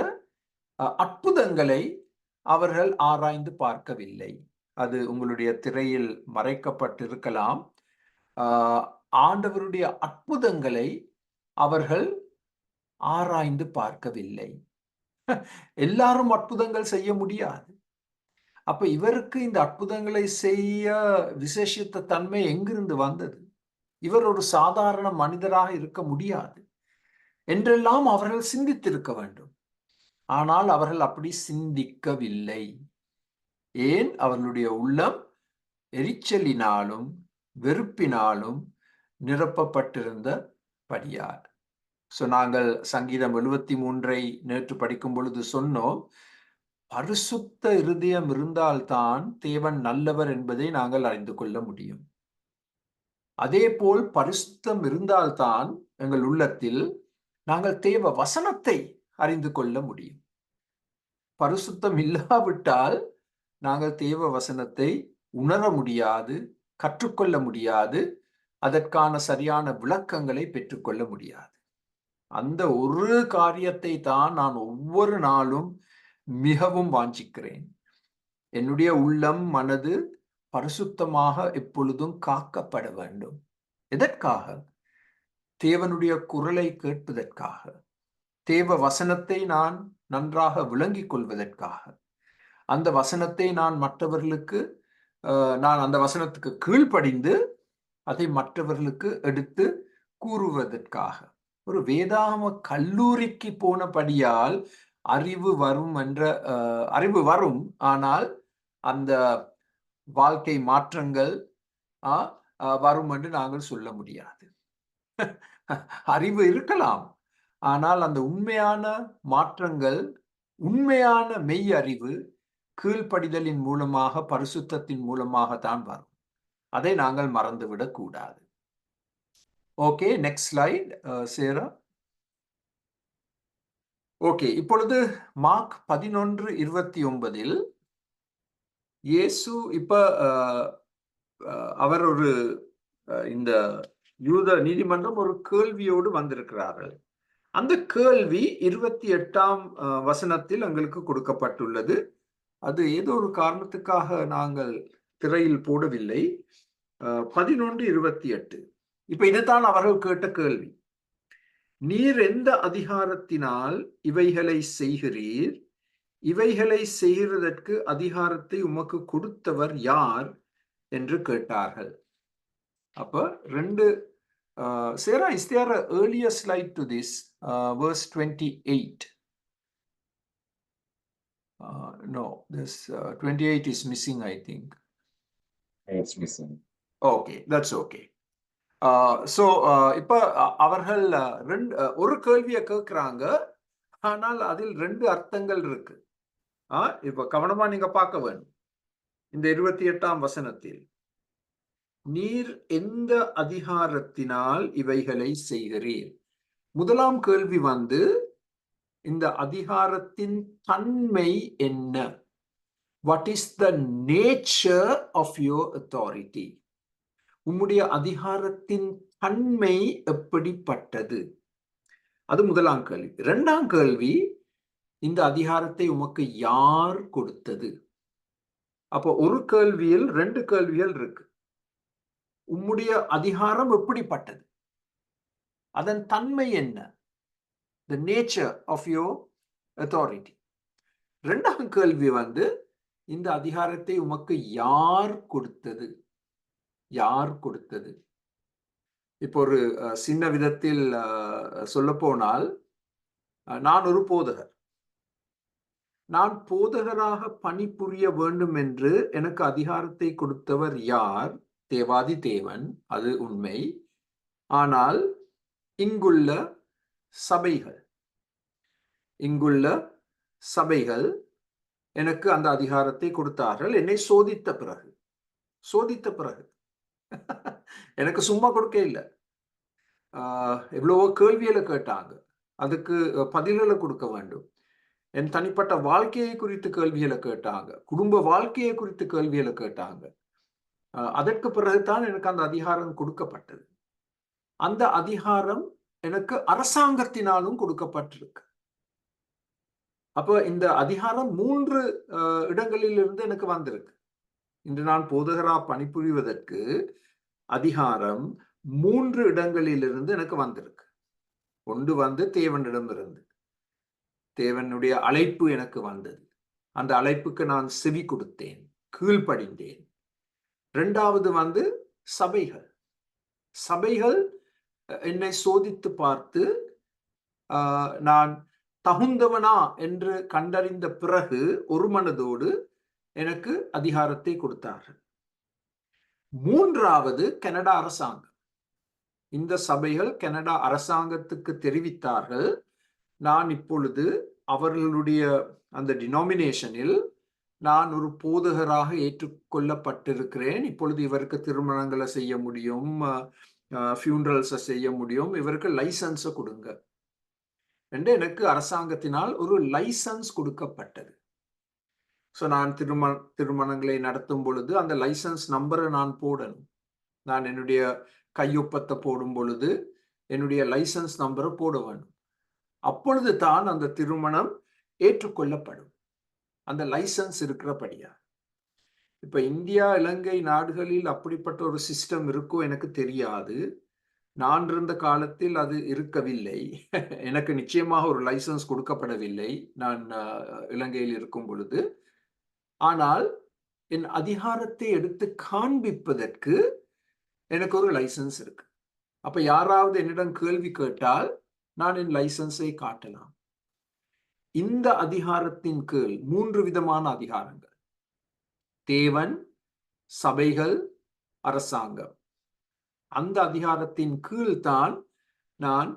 அற்புதங்களை அவர்கள் ஆராய்ந்து பார்க்கவில்லை. அது உங்களுடைய திரையில் மறைக்கப்பட்டிருக்கலாம். ஆண்டவருடைய அற்புதங்களை அவர்கள் ஆராய்ந்து பார்க்கவில்லை. எல்லாரும் அற்புதங்கள் செய்ய முடியாது. அப்ப இவருக்கு இந்த அற்புதங்களை செய்ய விசேஷித்த தன்மை எங்கிருந்து வந்தது? இவர் ஒரு சாதாரண மனிதராக இருக்க முடியாது என்றெல்லாம் அவர்கள் சிந்தித்திருக்க வேண்டும். ஆனால் அவர்கள் அப்படி சிந்திக்கவில்லை. ஏன்? அவர்களுடைய உள்ளம் எரிச்சலினாலும் வெறுப்பினாலும் நிரப்பப்பட்டிருந்த படியார். நாங்கள் சங்கீதம் 73 நேற்று படிக்கும் பொழுது சொன்னோம், பரிசுத்த இருதயம் இருந்தால்தான் தேவன் நல்லவர் என்பதை நாங்கள் அறிந்து கொள்ள முடியும். அதே போல் பரிசுத்தம் இருந்தால்தான் எங்கள் உள்ளத்தில் நாங்கள் தேவ வசனத்தை அறிந்து கொள்ள முடியும். பரிசுத்தம் இல்லாவிட்டால் நாங்கள் தேவ வசனத்தை உணர முடியாது, கற்றுக்கொள்ள முடியாது, அதற்கான சரியான விளக்கங்களை பெற்றுக்கொள்ள முடியாது. அந்த ஒரு காரியத்தை தான் நான் ஒவ்வொரு நாளும் மிகவும் வாஞ்சிக்கிறேன். என்னுடைய உள்ளம், மனது பரிசுத்தமாக எப்பொழுதும் காக்கப்பட வேண்டும். எதற்காக? தேவனுடைய குரலை கேட்பதற்காக, தேவ வசனத்தை நான் நன்றாக விளங்கிக் கொள்வதற்காக, அந்த வசனத்தை நான் மற்றவர்களுக்கு நான் அந்த வசனத்துக்கு கீழ்ப்படிந்து அதை மற்றவர்களுக்கு எடுத்து கூறுவதற்காக. ஒரு வேதாகம கல்லூரிக்கு போனபடியால் அறிவு வரும், ஆனால் அந்த வாழ்க்கை மாற்றங்கள் வரும் என்று நாங்கள் சொல்ல முடியாது. அறிவு இருக்கலாம், ஆனால் அந்த உண்மையான மாற்றங்கள், உண்மையான மெய் அறிவு கீழ்ப்படிதலின் மூலமாக, பரிசுத்தத்தின் மூலமாக தான் வரும். அதை நாங்கள் மறந்துவிடக் கூடாது. ஓகே, நெக்ஸ்ட் ஸ்லைட் சேரா. ஓகே, இப்பொழுது மார்க் 11:29 இயேசு இப்ப அவர் ஒரு இந்த யூத நீதிமன்றம் ஒரு கேள்வியோடு வந்திருக்கிறார்கள். அந்த கேள்வி 28ஆம் வசனத்தில் எங்களுக்கு கொடுக்கப்பட்டுள்ளது. அது ஏதோ ஒரு காரணத்துக்காக நாங்கள் திரையில் போடவில்லை. 11:28. இப்ப இதுதான் அவர்கள் கேட்ட கேள்வி. நீர் எந்த அதிகாரத்தினால் இவைகளை செய்கிறீர்? இவைகளை செய்கிறதற்கு அதிகாரத்தை உமக்கு கொடுத்தவர் யார் என்று கேட்டார்கள். அப்ப ரெண்டு Sarah, is there an earlier slide to this? Verse 28. No, this 28 is missing, I think. It's missing. Okay, that's okay. So இப்ப அவர்கள் ஒரு கேள்வியை கேட்கிறாங்க, ஆனால் அதில் 2 அர்த்தங்கள் இருக்கு. இப்ப கவனமா நீங்க பார்க்க வேண்டும். இந்த 28ஆம் வசனத்தில் நீர் எந்த அதிகாரத்தினால் இவைகளை செய்கிறீர்? முதலாம் கேள்வி இந்த அதிகாரத்தின் தன்மை என்ன? What is the nature of your authority? உம்முடைய அதிகாரத்தின் தன்மை எப்படிப்பட்டது? அது முதலாம் கேள்வி. 2ஆம் கேள்வி, இந்த அதிகாரத்தை உமக்கு யார் கொடுத்தது? அப்போ ஒரு கேள்வியில் 2 கேள்விகள் இருக்கு. உம்முடைய அதிகாரம் எப்படிப்பட்டது? அதன் தன்மை என்ன? The nature of your authority. 2ஆம் கேள்வி இந்த அதிகாரத்தை உமக்கு யார் கொடுத்தது? யார் கொடுத்தது? இப்போ ஒரு சின்ன விதத்தில் சொல்லப்போனால், நான் ஒரு போதகர். நான் போதகராக பணிபுரிய வேண்டும் என்று எனக்கு அதிகாரத்தை கொடுத்தவர் யார்? தேவாதி தேவன், அது உண்மை. ஆனால் இங்குள்ள சபைகள் எனக்கு அந்த அதிகாரத்தை கொடுத்தார்கள். என்னை சோதித்த பிறகு எனக்கு சும்மா கொடுக்க இல்லை. எவ்வளவோ கேள்விகளை கேட்டாங்க. அதுக்கு பதில்களை கொடுக்க வேண்டும். என் தனிப்பட்ட வாழ்க்கையை குறித்து கேள்விகளை கேட்டாங்க. குடும்ப வாழ்க்கையை குறித்து கேள்விகளை கேட்டாங்க. அதற்கு பிறகுதான் எனக்கு அந்த அதிகாரம் கொடுக்கப்பட்டது. அந்த அதிகாரம் எனக்கு அரசாங்கத்தினாலும் கொடுக்கப்பட்டிருக்கு. அப்போ இந்த அதிகாரம் 3 இடங்களிலிருந்து எனக்கு வந்திருக்கு. இன்று நான் போதகரா பணிபுரிவதற்கு அதிகாரம் 3 இடங்களிலிருந்து எனக்கு வந்திருக்கு. ஒன்று தேவனிடமிருந்து. தேவனுடைய அழைப்பு எனக்கு வந்தது. அந்த அழைப்புக்கு நான் செவி கொடுத்தேன், கீழ்ப்படிந்தேன். 2வது சபைகள் என்னை சோதித்து பார்த்து நான் தகுந்தவனா என்று கண்டறிந்த பிறகு ஒரு மனதோடு எனக்கு அதிகாரத்தை கொடுத்தார்கள். 3வது கனடா அரசாங்கம். இந்த சபைகள் கனடா அரசாங்கத்துக்கு தெரிவித்தார்கள், நான் இப்பொழுது அவர்களுடைய அந்த டினாமினேஷனில் நான் ஒரு போதகராக ஏற்றுக்கொள்ளப்பட்டிருக்கிறேன். இப்பொழுது இவருக்கு திருமணங்களை செய்ய முடியும், ஃபியூனரல்ஸை செய்ய முடியும், இவருக்கு லைசன்ஸை கொடுங்க என்று எனக்கு அரசாங்கத்தினால் ஒரு லைசன்ஸ் கொடுக்கப்பட்டது. ஸோ நான் திருமணங்களை நடத்தும் பொழுது அந்த லைசன்ஸ் நம்பரை நான் போடணும். நான் என்னுடைய கையொப்பத்தை போடும் பொழுது என்னுடைய லைசன்ஸ் நம்பரை போட வேண்டும். அப்பொழுது தான் அந்த திருமணம் ஏற்றுக்கொள்ளப்படும், அந்த லைசன்ஸ் இருக்கிறபடியா. இப்ப இந்தியா, இலங்கை நாடுகளில் அப்படிப்பட்ட ஒரு சிஸ்டம் இருக்கோ எனக்கு தெரியாது. நான் இருந்த காலத்தில் அது இருக்கவில்லை. எனக்கு நிச்சயமாக ஒரு லைசன்ஸ் கொடுக்கப்படவில்லை நான் இலங்கையில் இருக்கும் பொழுது. ஆனால் என் அதிகாரத்தை எடுத்து காண்பிப்பதற்கு எனக்கு ஒரு லைசன்ஸ் இருக்கு. அப்ப யாராவது என்னிடம் கேள்வி கேட்டால் நான் என் லைசன்ஸை காட்டலாம். இந்த அதிகாரத்தின் கீழ் 3 விதமான அதிகாரங்கள்: தேவன், சபைகள், அரசாங்கம். அந்த அதிகாரத்தின் கீழ் தான் நான்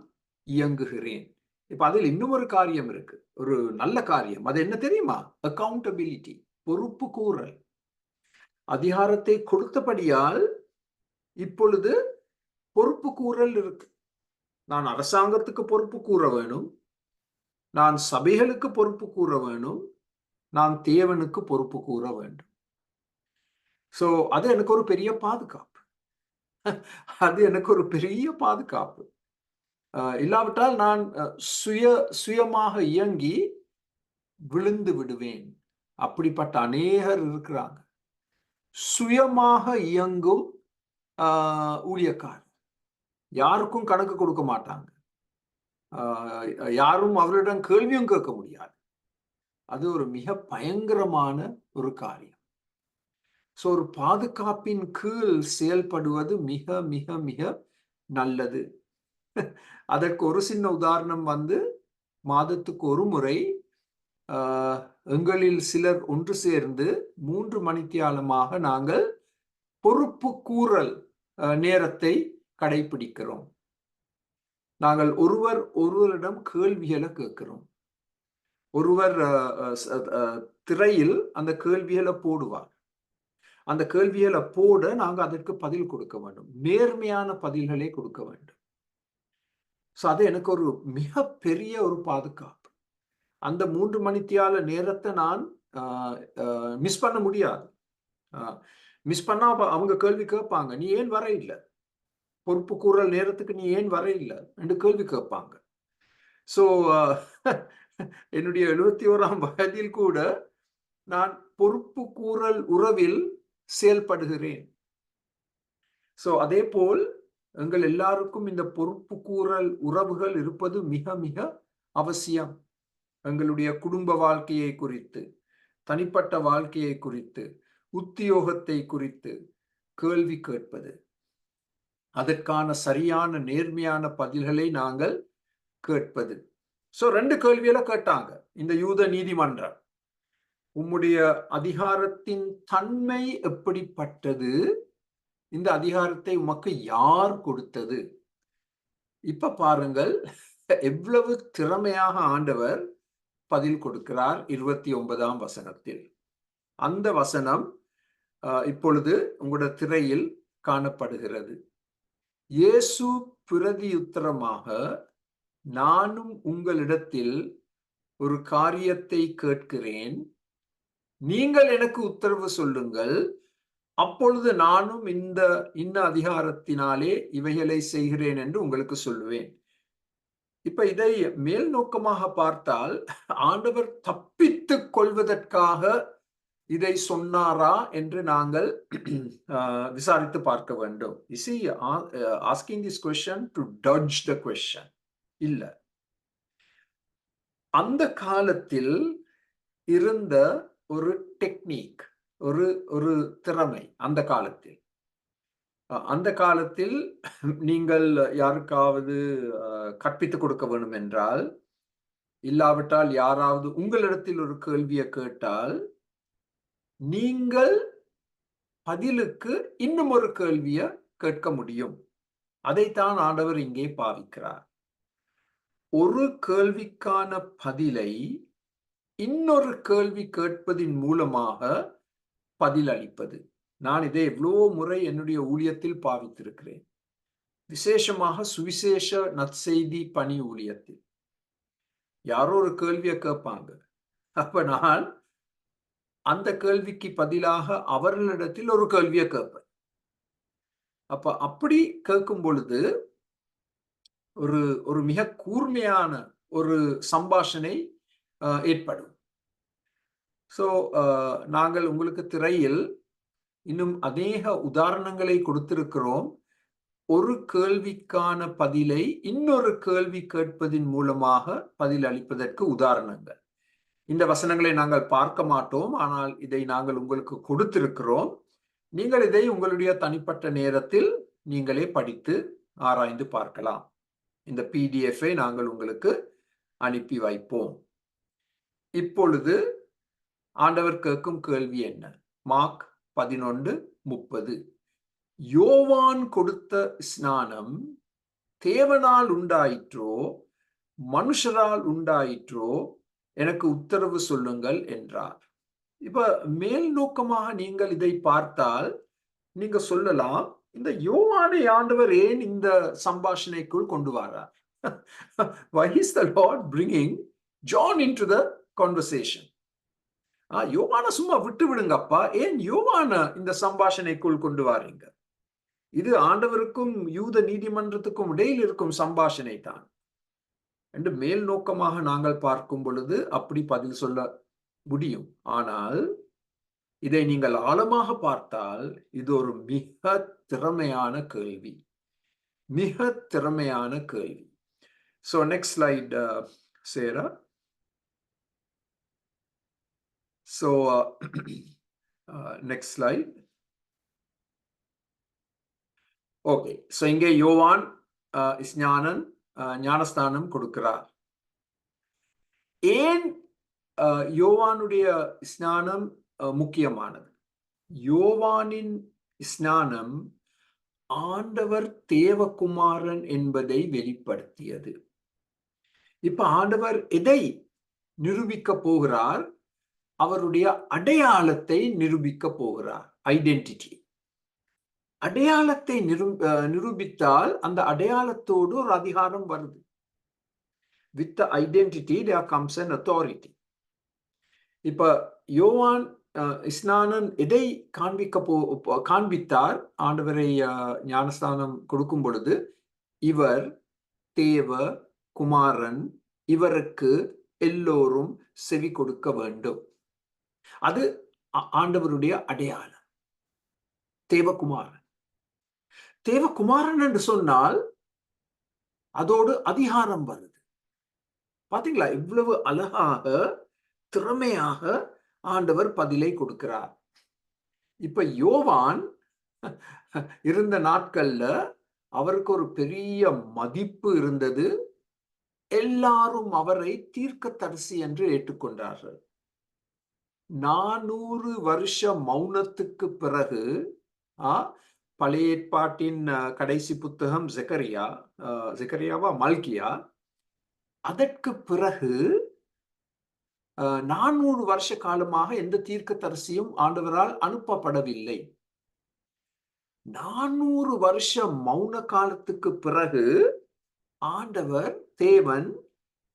இயங்குகிறேன். இப்ப அதில் இன்னும் ஒரு காரியம் இருக்கு, ஒரு நல்ல காரியம். அது என்ன தெரியுமா? அக்கவுண்டபிலிட்டி, பொறுப்பு கூறல். அதிகாரத்தை கொடுத்தபடியால் இப்பொழுது பொறுப்பு கூறல் இருக்கு. நான் அரசாங்கத்துக்கு பொறுப்பு கூற வேணும், நான் சபைகளுக்கு பொறுப்பு கூற வேணும், நான் தேவனுக்கு பொறுப்பு கூற வேண்டும். சோ அது எனக்கு ஒரு பெரிய பாதுகாப்பு. அது எனக்கு ஒரு பெரிய பாதுகாப்பு. இல்லாவிட்டால் நான் சுயமாக இயங்கி விழுந்து விடுவேன். அப்படிப்பட்ட அநேகர் இருக்கிறாங்க. சுயமாக இயங்கும் ஊழியக்காரர் யாருக்கும் கணக்கு கொடுக்க மாட்டாங்க. யாரும் அவரிடம் கேள்வியும் கேட்க முடியாது. அது ஒரு மிக பயங்கரமான ஒரு காரியம். சோ ஒரு பாதுகாப்பின் கீழ் செயல்படுவது மிக மிக மிக நல்லது. அதற்கு ஒரு சின்ன உதாரணம் மாதத்துக்கு ஒரு முறை எங்களில் சிலர் ஒன்று சேர்ந்து 3 மணித்தியாலமாக நாங்கள் பொறுப்பு கூறல் நேரத்தை கடைபிடிக்கிறோம். நாங்கள் ஒருவரிடம் கேள்விகளை கேட்கிறோம். ஒருவர் திரையில் அந்த கேள்விகளை போடுவார். அந்த கேள்விகளை போட நாங்க அதற்கு பதில் கொடுக்க வேண்டும். நேர்மையான பதில்களை கொடுக்க வேண்டும். சோ அது எனக்கு ஒரு மிக பெரிய ஒரு பாதுகாப்பு. அந்த 3 மணித்தியால நேரத்தை நான் மிஸ் பண்ண முடியாது. மிஸ் பண்ணா அவங்க கேள்வி கேட்பாங்க, நீ ஏன் வர இல்லை, பொறுப்பு கூறல் நேரத்துக்கு நீ ஏன் வர இல்லை என்று கேள்வி கேட்பாங்க. சோ என்னுடைய 71ஆம் வயதில் கூட நான் பொறுப்பு கூறல் உறவில் செயல்படுகிறேன். சோ அதே போல் எங்கள் எல்லாருக்கும் இந்த பொறுப்பு கூறல் உறவுகள் இருப்பது மிக மிக அவசியம். எங்களுடைய குடும்ப வாழ்க்கையை குறித்து, தனிப்பட்ட வாழ்க்கையை குறித்து, உத்தியோகத்தை குறித்து கேள்வி கேட்பது, அதற்கான சரியான நேர்மையான பதில்களை நாங்கள் கேட்பது. சோ 2 கேள்வியில கேட்டாங்க இந்த யூத நீதிமன்றம். உம்முடைய அதிகாரத்தின் தன்மை எப்படிப்பட்டது? இந்த அதிகாரத்தை உமக்கு யார் கொடுத்தது? இப்ப பாருங்கள் எவ்வளவு திறமையாக ஆண்டவர் பதில் கொடுக்கிறார் 29ஆம் வசனத்தில். அந்த வசனம் இப்பொழுது உங்களுடைய திரையில் காணப்படுகிறது. இயேசு பிரதியுத்தரமாக, நானும் உங்களிடத்தில் ஒரு காரியத்தை கேட்கிறேன், நீங்கள் எனக்கு உத்தரவு சொல்லுங்கள், அப்பொழுது நானும் இந்த அதிகாரத்தினாலே இவைகளை செய்கிறேன் என்று உங்களுக்கு சொல்லுவேன். இப்ப இதை மேல் நோக்கமாக பார்த்தால் ஆண்டவர் தப்பித்துக் கொள்வதற்காக இதை சொன்னாரா என்று நாங்கள் விசாரித்து பார்க்க வேண்டும். You see, asking this question to dodge the question. இல்ல, அந்த காலத்தில் இருந்த ஒரு டெக்னிக், ஒரு திறமை. அந்த காலத்தில் நீங்கள் யாருக்காவது கற்பித்துக் கொடுக்க வேண்டும் என்றால், இல்லாவிட்டால் யாராவது உங்களிடத்தில் ஒரு கேள்வியை கேட்டால், நீங்கள் பதிலுக்கு இன்னும் ஒரு கேள்வியை கேட்க முடியும். அதைத்தான் ஆண்டவர் இங்கே பாவிக்கிறார். ஒரு கேள்விக்கான பதிலை இன்னொரு கேள்வி கேட்பதின் மூலமாக பதில் அளிப்பது. நான் இதை எவ்வளோ முறை என்னுடைய ஊழியத்தில் பாவித்திருக்கிறேன். விசேஷமாக சுவிசேஷ நற்செய்தி பணி ஊழியத்தில் யாரோ ஒரு கேள்வியை கேட்பாங்க. அப்ப நான் அந்த கேள்விக்கு பதிலாக அவர்களிடத்தில் ஒரு கேள்வியை கேட்பேன். அப்படி கேட்கும் பொழுது ஒரு மிக கூர்மையான ஒரு சம்பாஷணை ஏற்படும். சோ நாங்கள் உங்களுக்கு திரையில் இன்னும் அநேக உதாரணங்களை கொடுத்திருக்கிறோம். ஒரு கேள்விக்கான பதிலை இன்னொரு கேள்வி கேட்பதின் மூலமாக பதில் அளிப்பதற்கு உதாரணங்கள். இந்த வசனங்களை நாங்கள் பார்க்க மாட்டோம், ஆனால் இதை நாங்கள் உங்களுக்கு கொடுத்திருக்கிறோம். நீங்கள் இதை உங்களுடைய தனிப்பட்ட நேரத்தில் நீங்களே படித்து ஆராய்ந்து பார்க்கலாம். இந்த PDF-ஐ நாங்கள் உங்களுக்கு அனுப்பி வைப்போம். இப்பொழுது ஆண்டவர் கேட்கும் கேள்வி என்ன? மார்க் 11:30. யோவான் கொடுத்த ஸ்நானம் தேவனால் உண்டாயிற்றோ மனுஷரால் உண்டாயிற்றோ எனக்கு உத்தரவு சொல்லுங்கள் என்றார். இப்ப மேல் நோக்கமாக நீங்கள் இதை பார்த்தால் நீங்க சொல்லலாம், இந்த யோவானை ஆண்டவர் ஏன் இந்த சம்பாஷணைக்குள் கொண்டு வரார்? Why is the Lord bringing John into the conversation? யோவானை சும்மா விட்டு விடுங்கப்பா, ஏன் யோவான இந்த சம்பாஷணைக்குள் கொண்டு வாரீங்க? இது ஆண்டவருக்கும் யூத நீதிமன்றத்துக்கும் இடையில் இருக்கும் சம்பாஷணை தான் என்று மேல் நோக்கமாக நாங்கள் பார்க்கும் பொழுது அப்படி பதில் சொல்ல முடியும். ஆனால் இதை நீங்கள் ஆழமாக பார்த்தால் இது ஒரு மிக திறமையான கேள்வி. So next slide, Sarah. So next slide. Okay, so இங்கே யோவான் ஞானஸ்தானம் கொடுக்கிறார். ஏன் யோவானுடைய ஸ்நானம் முக்கியமானது? யோவானின் ஸ்நானம் ஆண்டவர் தேவகுமாரன் என்பதை வெளிப்படுத்தியது. இப்ப ஆண்டவர் எதை நிரூபிக்க போகிறார்? அவருடைய அடையாளத்தை நிரூபிக்க போகிறார். ஐடென்டிட்டி. அடையாளத்தை நிரூபித்தால் அந்த அடையாளத்தோடு ஒரு அதிகாரம் வருது. With the identity there comes an authority. இப்ப யோவான் ஸ்நானன் எதை காண்பித்தார்? ஆண்டவரை ஞானஸ்தானம் கொடுக்கும் பொழுது, இவர் தேவ குமாரன், இவருக்கு எல்லோரும் செவி கொடுக்க வேண்டும். அது ஆண்டவருடைய அடையாளம். தேவகுமாரன். தேவகுமாரன் என்று சொன்னால் அதோடு அதிகாரம் வருது. பாத்தீங்களா, இவ்வளவு அழகாக திறமையாக ஆண்டவர் பதிலை கொடுக்கிறார். இப்ப யோவான் இருந்த நாட்கள்ல அவருக்கு ஒரு பெரிய மதிப்பு இருந்தது. எல்லாரும் அவரை தீர்க்கதரிசி என்று ஏற்றுக்கொண்டார்கள். 400 வருஷ மௌனத்துக்கு பிறகு பழைய ஏற்பாட்டின் கடைசி புத்தகம் ஜெகரியாவா மல்கியா, அதற்கு பிறகு 400 வருஷ காலமாக எந்த தீர்க்கதரிசியும் ஆண்டவரால் அனுப்பப்படவில்லை. 400 வருஷ மௌன காலத்துக்கு பிறகு ஆண்டவர் தேவன்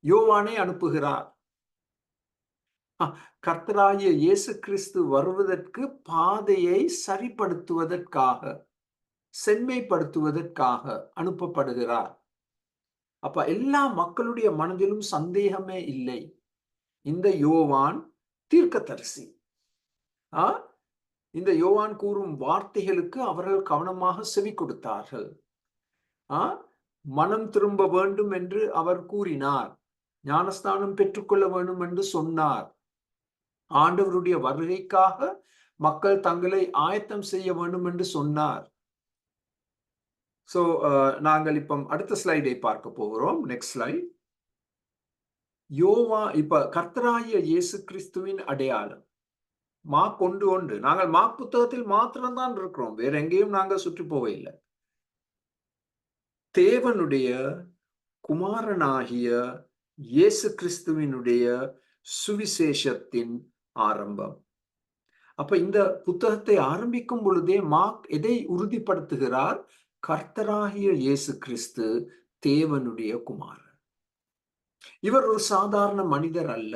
யோவானை அனுப்புகிறார். கர்த்தராகிய இயேசு கிறிஸ்து வருவதற்கு பாதையை சரிப்படுத்துவதற்காக, செம்மைப்படுத்துவதற்காக அனுப்பப்படுகிறார். அப்ப எல்லா மக்களுடைய மனதிலும் சந்தேகமே இல்லை, இந்த யோவான் தீர்க்கதரிசி. இந்த யோவான் கூறும் வார்த்தைகளுக்கு அவர்கள் கவனமாக செவி கொடுத்தார்கள். மனம் திரும்ப வேண்டும் என்று அவர் கூறினார். ஞானஸ்தானம் பெற்றுக்கொள்ள வேண்டும் என்று சொன்னார். ஆண்டவருடைய வருகைக்காக மக்கள் தங்களை ஆயத்தம் செய்ய வேண்டும் என்று சொன்னார். நாங்கள் இப்ப அடுத்த ஸ்லைடை பார்க்க போகிறோம். Next slide. இப்ப கர்த்தராகிய இயேசு கிறிஸ்துவின் அடையாளம் மார்க் 1:1. நாங்கள் மார்க் புத்தகத்தில் மாத்திரம்தான் இருக்கிறோம், வேற எங்கேயும் நாங்கள் சுற்றி போகவில்லை. தேவனுடைய குமாரனாகிய இயேசு கிறிஸ்துவினுடைய சுவிசேஷத்தின் ஆரம்பம். அப்ப இந்த புத்தகத்தை ஆரம்பிக்கும் பொழுதே மார்க் எதை உறுதிப்படுத்துகிறார்? கர்த்தராகிய இயேசு கிறிஸ்து தேவனுடைய குமாரன். இவர் ஒரு சாதாரண மனிதர் அல்ல.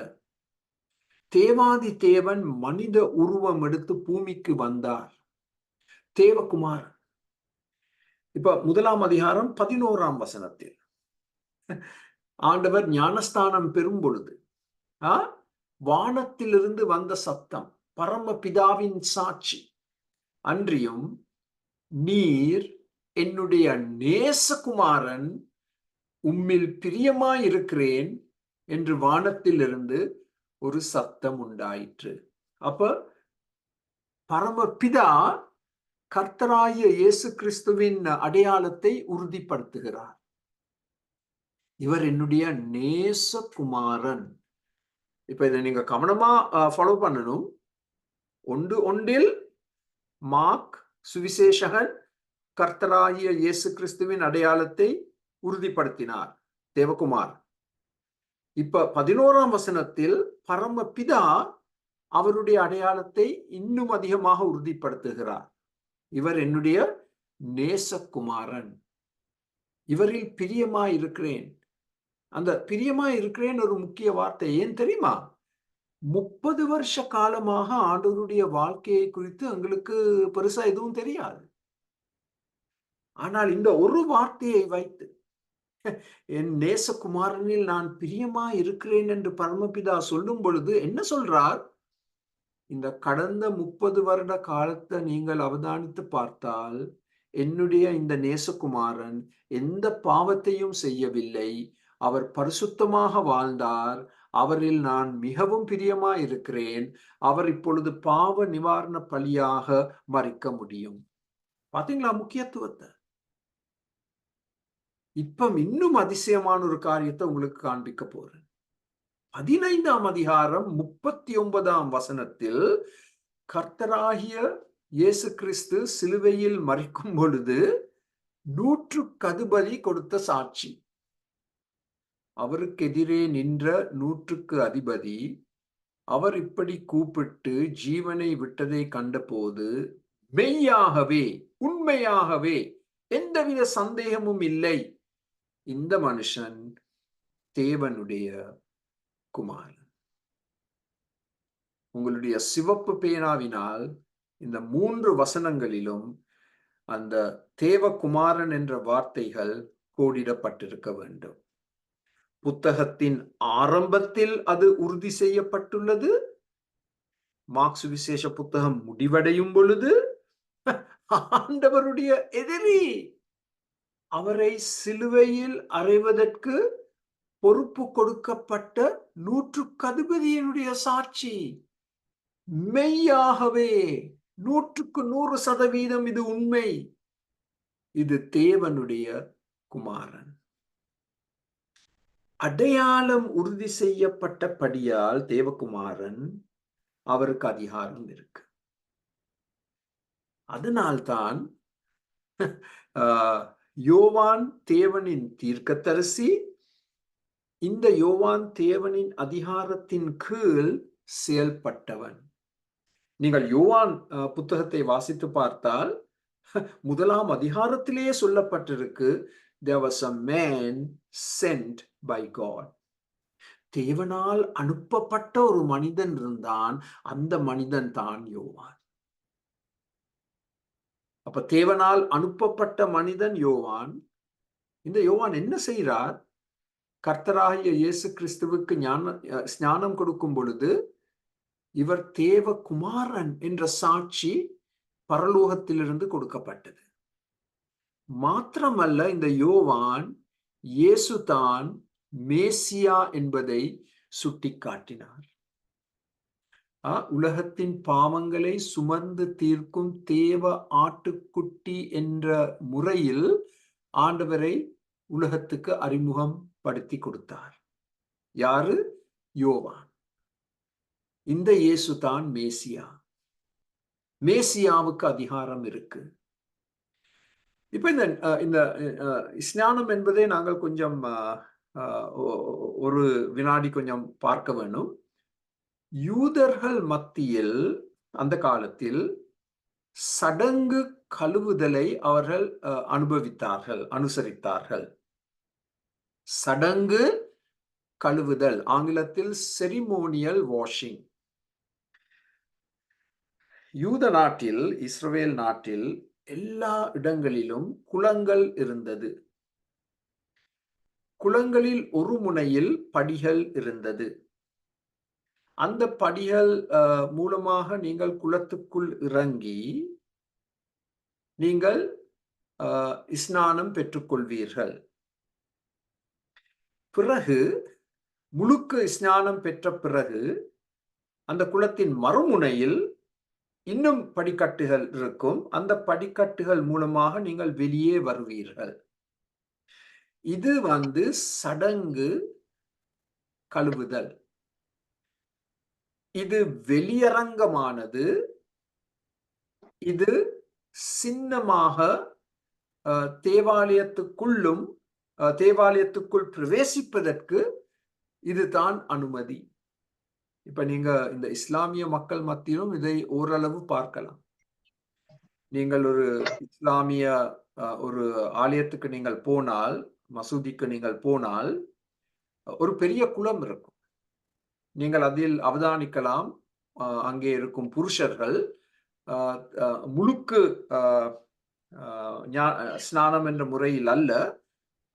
தேவாதி தேவன் மனித உருவம் எடுத்து பூமிக்கு வந்தார். தேவகுமாரன். இப்ப 1 அதிகாரம் 11 வசனத்தில் ஆண்டவர் ஞானஸ்தானம் பெறும் பொழுது வானத்திலிருந்து வந்த சத்தம், பரமபிதாவின் சாட்சி, அன்றியும் நீர் என்னுடைய நேசகுமாரன், உம்மில் பிரியமாயிருக்கிறேன் என்று வானத்திலிருந்து ஒரு சத்தம் உண்டாயிற்று. அப்ப பரமபிதா கர்த்தராகிய இயேசு கிறிஸ்துவின் அடையாளத்தை உறுதிப்படுத்துகிறார். இவர் என்னுடைய நேசகுமாரன். இப்ப இதை நீங்க கவனமா ஃபாலோ பண்ணணும். 1:1 மார்க் சுவிசேஷகன் கர்த்தராகிய இயேசு கிறிஸ்துவின் அடையாளத்தை உறுதிப்படுத்தினார், தேவகுமார். இப்ப 11 வசனத்தில் பரமபிதா அவருடைய அடையாளத்தை இன்னும் அதிகமாக உறுதிப்படுத்துகிறார். இவர் என்னுடைய நேசகுமாரன், இவரில் பிரியமாயிருக்கிறேன். அந்த பிரியமாயிருக்கிறேன் ஒரு முக்கிய வார்த்தை. ஏன் தெரியுமா? 30 வருஷ காலமாக ஆண்டவருடைய வாழ்க்கையை குறித்து எங்களுக்கு பெருசா எதுவும் தெரியாது. ஆனால் இந்த ஒரு வார்த்தையை வைத்து, என் நேசகுமாரனில் நான் பிரியமா இருக்கிறேன் என்று பரமபிதா சொல்லும் பொழுது என்ன சொல்றார்? இந்த கடந்த 30 வருட காலத்தை நீங்கள் அவதானித்து பார்த்தால், என்னுடைய இந்த நேசகுமாரன் எந்த பாவத்தையும் செய்யவில்லை, அவர் பரிசுத்தமாக வாழ்ந்தார், அவரில் நான் மிகவும் பிரியமா இருக்கிறேன், அவர் இப்பொழுது பாவ நிவாரண பலியாக மரிக்க முடியும். பாத்தீங்களா முக்கியத்துவத்தை? இப்ப இன்னும் அதிசயமான ஒரு காரியத்தை உங்களுக்கு காண்பிக்க போறேன். 15 அதிகாரம் 39 வசனத்தில் கர்த்தராகிய இயேசு கிறிஸ்து சிலுவையில் மரிக்கும் பொழுது 100க்கு அதிபதி கொடுத்த சாட்சி. அவருக்கு எதிரே நின்ற 100க்கு அதிபதி அவர் இப்படி கூப்பிட்டு ஜீவனை விட்டதை கண்டபோது, மெய்யாகவே உண்மையாகவே எந்தவித சந்தேகமும் இல்லை, இந்த மனுஷன் தேவனுடைய குமாரன். உங்களுடைய சிவப்பு பேனாவினால் இந்த 3 வசனங்களிலும் அந்த தேவகுமாரன் என்ற வார்த்தைகள் கோடிடப்பட்டிருக்க வேண்டும். புத்தகத்தின் ஆரம்பத்தில் அது உறுதி செய்யப்பட்டுள்ளது. மார்க் விசேஷ புத்தகம் முடிவடையும் பொழுது ஆண்டவருடைய எதிரி அவரை சிலுவையில் அறைவதற்கு பொறுப்பு கொடுக்கப்பட்ட 100% சாட்சி. மெய்யாகவே 100% இது உண்மை. இது தேவனுடைய குமாரன். அடையாளம் உறுதி செய்யப்பட்டபடியால் தேவகுமாரன் அவருக்கு அதிகாரம் இருக்கு. அதனால்தான் யோவான் தேவனின் தீர்க்கதரிசி. இந்த யோவான் தேவனின் அதிகாரத்தின் கீழ் செயல்பட்டவன். நீங்கள் யோவான் புத்தகத்தை வாசித்து பார்த்தால் 1ஆம் அதிகாரத்திலேயே சொல்லப்பட்டிருக்கு, there was a man sent by God. தேவனால் அனுப்பப்பட்ட ஒரு மனிதன் இருந்தான். அந்த மனிதன் தான் யோவான். அப்ப தேவனால் அனுப்பப்பட்ட மனிதன் யோவான். இந்த யோவான் என்ன செய்கிறார்? கர்த்தராகிய இயேசு கிறிஸ்துவுக்கு ஞானம் கொடுக்கும் பொழுது இவர் தேவகுமாரன் என்ற சாட்சி பரலோகத்திலிருந்து கொடுக்கப்பட்டது. மாத்திரமல்ல, இந்த யோவான் இயேசு தான் மேசியா என்பதை சுட்டிக்காட்டினார். உலகத்தின் பாவங்களை சுமந்து தீர்க்கும் தேவ ஆட்டுக்குட்டி என்ற முறையில் ஆண்டவரை உலகத்துக்கு அறிமுகம் படுத்தி கொடுத்தார். யாரு? யோவான். இந்த இயேசு தான் மேசியா. மேசியாவுக்கு அதிகாரம் இருக்கு. இப்ப இந்த ஸ்நானம் என்பதை நாங்கள் கொஞ்சம் ஒரு வினாடி கொஞ்சம் பார்க்க வேண்டும். யூதர்கள் மத்தியில் அந்த காலத்தில் சடங்கு கழுவுதலை அவர்கள் அனுசரித்தார்கள். சடங்கு கழுவுதல், ஆங்கிலத்தில் செரிமோனியல் வாஷிங். யூத நாட்டில், இஸ்ரவேல் நாட்டில் எல்லா இடங்களிலும் குளங்கள் இருந்தது. குளங்களில் ஒரு முனையில் படிகள் இருந்தது. அந்த படிகள் மூலமாக நீங்கள் குளத்துக்குள் இறங்கி நீங்கள் ஸ்நானம் பெற்றுக்கொள்வீர்கள். பிறகு முழுக்க ஸ்நானம் பெற்ற பிறகு அந்த குளத்தின் மறுமுனையில் இன்னும் படிக்கட்டுகள் இருக்கும். அந்த படிக்கட்டுகள் மூலமாக நீங்கள் வெளியே வருவீர்கள். இது சடங்கு கழுவுதல். இது வெளியரங்கமானது. இது சின்னமாக தேவாலயத்துக்குள் பிரவேசிப்பதற்கு இதுதான் அனுமதி. இப்ப நீங்க இந்த இஸ்லாமிய மக்கள் மத்தியிலும் இதை ஓரளவு பார்க்கலாம். நீங்கள் ஒரு இஸ்லாமிய ஒரு ஆலயத்துக்கு நீங்கள் போனால், மசூதிக்கு நீங்கள் போனால் ஒரு பெரிய குளம் இருக்கும். நீங்கள் அதில் அவதானிக்கலாம், அங்கே இருக்கும் புருஷர்கள் முழுக்கு ஸ்நானம் என்ற முறையில் அல்ல,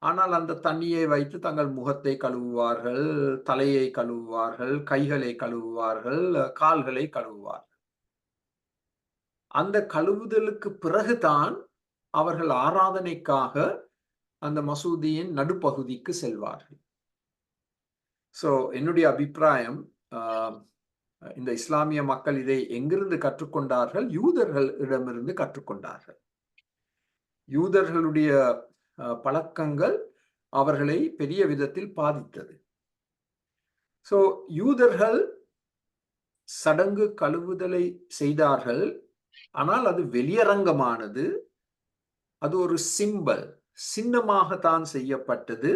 ஆனால் அந்த தண்ணியை வைத்து தங்கள் முகத்தை கழுவுவார்கள், தலையை கழுவுவார்கள், கைகளை கழுவுவார்கள், கால்களை கழுவுவார்கள். அந்த கழுவுதலுக்கு பிறகுதான் அவர்கள் ஆராதனைக்காக அந்த மசூதியின் நடுப்பகுதிக்கு செல்வார்கள். சோ என்னுடைய அபிப்பிராயம், இந்த இஸ்லாமிய மக்கள் இதை எங்கிருந்து கற்றுக்கொண்டார்கள்? யூதர்களிடமிருந்து கற்றுக்கொண்டார்கள். யூதர்களுடைய பழக்கங்கள் அவர்களை பெரிய விதத்தில் பாதித்தது. சோ யூதர்கள் சடங்கு கழுவுதலை செய்தார்கள். ஆனால் அது வெளியரங்கமானது. அது ஒரு சிம்பல், சின்னமாகத்தான் செய்யப்பட்டது.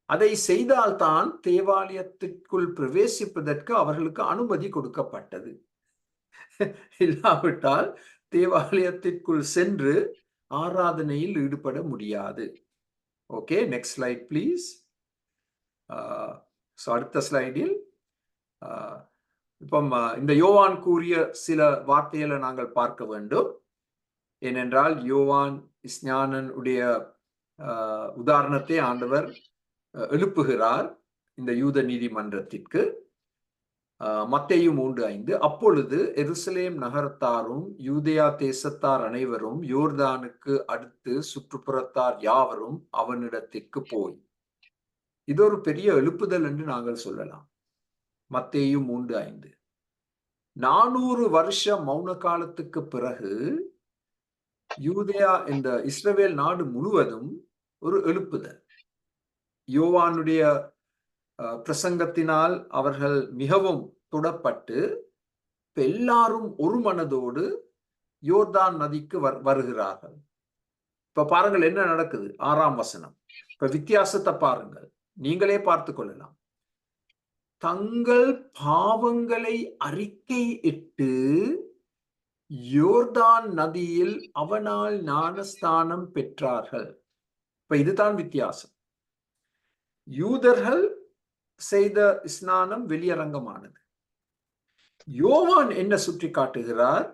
அதை செய்தால்தான் தேவாலயத்திற்குள் பிரவேசிப்பதற்கு அவர்களுக்கு அனுமதி கொடுக்கப்பட்டது. இல்லாவிட்டால் தேவாலயத்திற்குள் சென்று ஆராதனையில் ஈடுபட முடியாது. Okay, next slide please. அடுத்த ஸ்லைடில் இப்போ இந்த யோவான் கூறிய சில வார்த்தைகளை நாங்கள் பார்க்க வேண்டும். ஏனென்றால் யோவான் ஸ்நானன் உடைய உதாரணத்தை ஆண்டவர் எழுப்புகிறார் இந்த யூத நீதிமன்றத்திற்கு. மத்தேயு 3:5 அப்பொழுது எருசலேம் நகரத்தாரும் யூதேயா தேசத்தார் அனைவரும் யோர்தானுக்கு அடுத்து சுற்றுப்புறத்தார் யாவரும் அவனிடத்திற்கு போய். இது ஒரு பெரிய எழுப்புதல் என்று நாங்கள் சொல்லலாம். மத்தேயு 3:5 400 வருஷ மௌன காலத்துக்கு பிறகு யூதேயா இந்த இஸ்ரவேல் நாடு முழுவதும் ஒரு எழுப்புதல். யோவானுடைய பிரசங்கத்தினால் அவர்கள் மிகவும் தொடப்பட்டு எல்லாரும் ஒரு மனதோடு யோர்தான் நதிக்கு வருகிறார்கள். இப்ப பாருங்கள் என்ன நடக்குது. 6ஆம் வசனம். இப்ப வித்தியாசத்தை பாருங்கள், நீங்களே பார்த்து கொள்ளலாம். தங்கள் பாவங்களை அறிக்கையிட்டு யோர்தான் நதியில் அவனால் ஞானஸ்தானம் பெற்றார்கள். இப்ப இதுதான் வித்தியாசம். யூதர்கள் செய்த ஸ்நானம் வெளியரங்கமானது. யோவான் என்ன சுட்டி காட்டுகிறார்?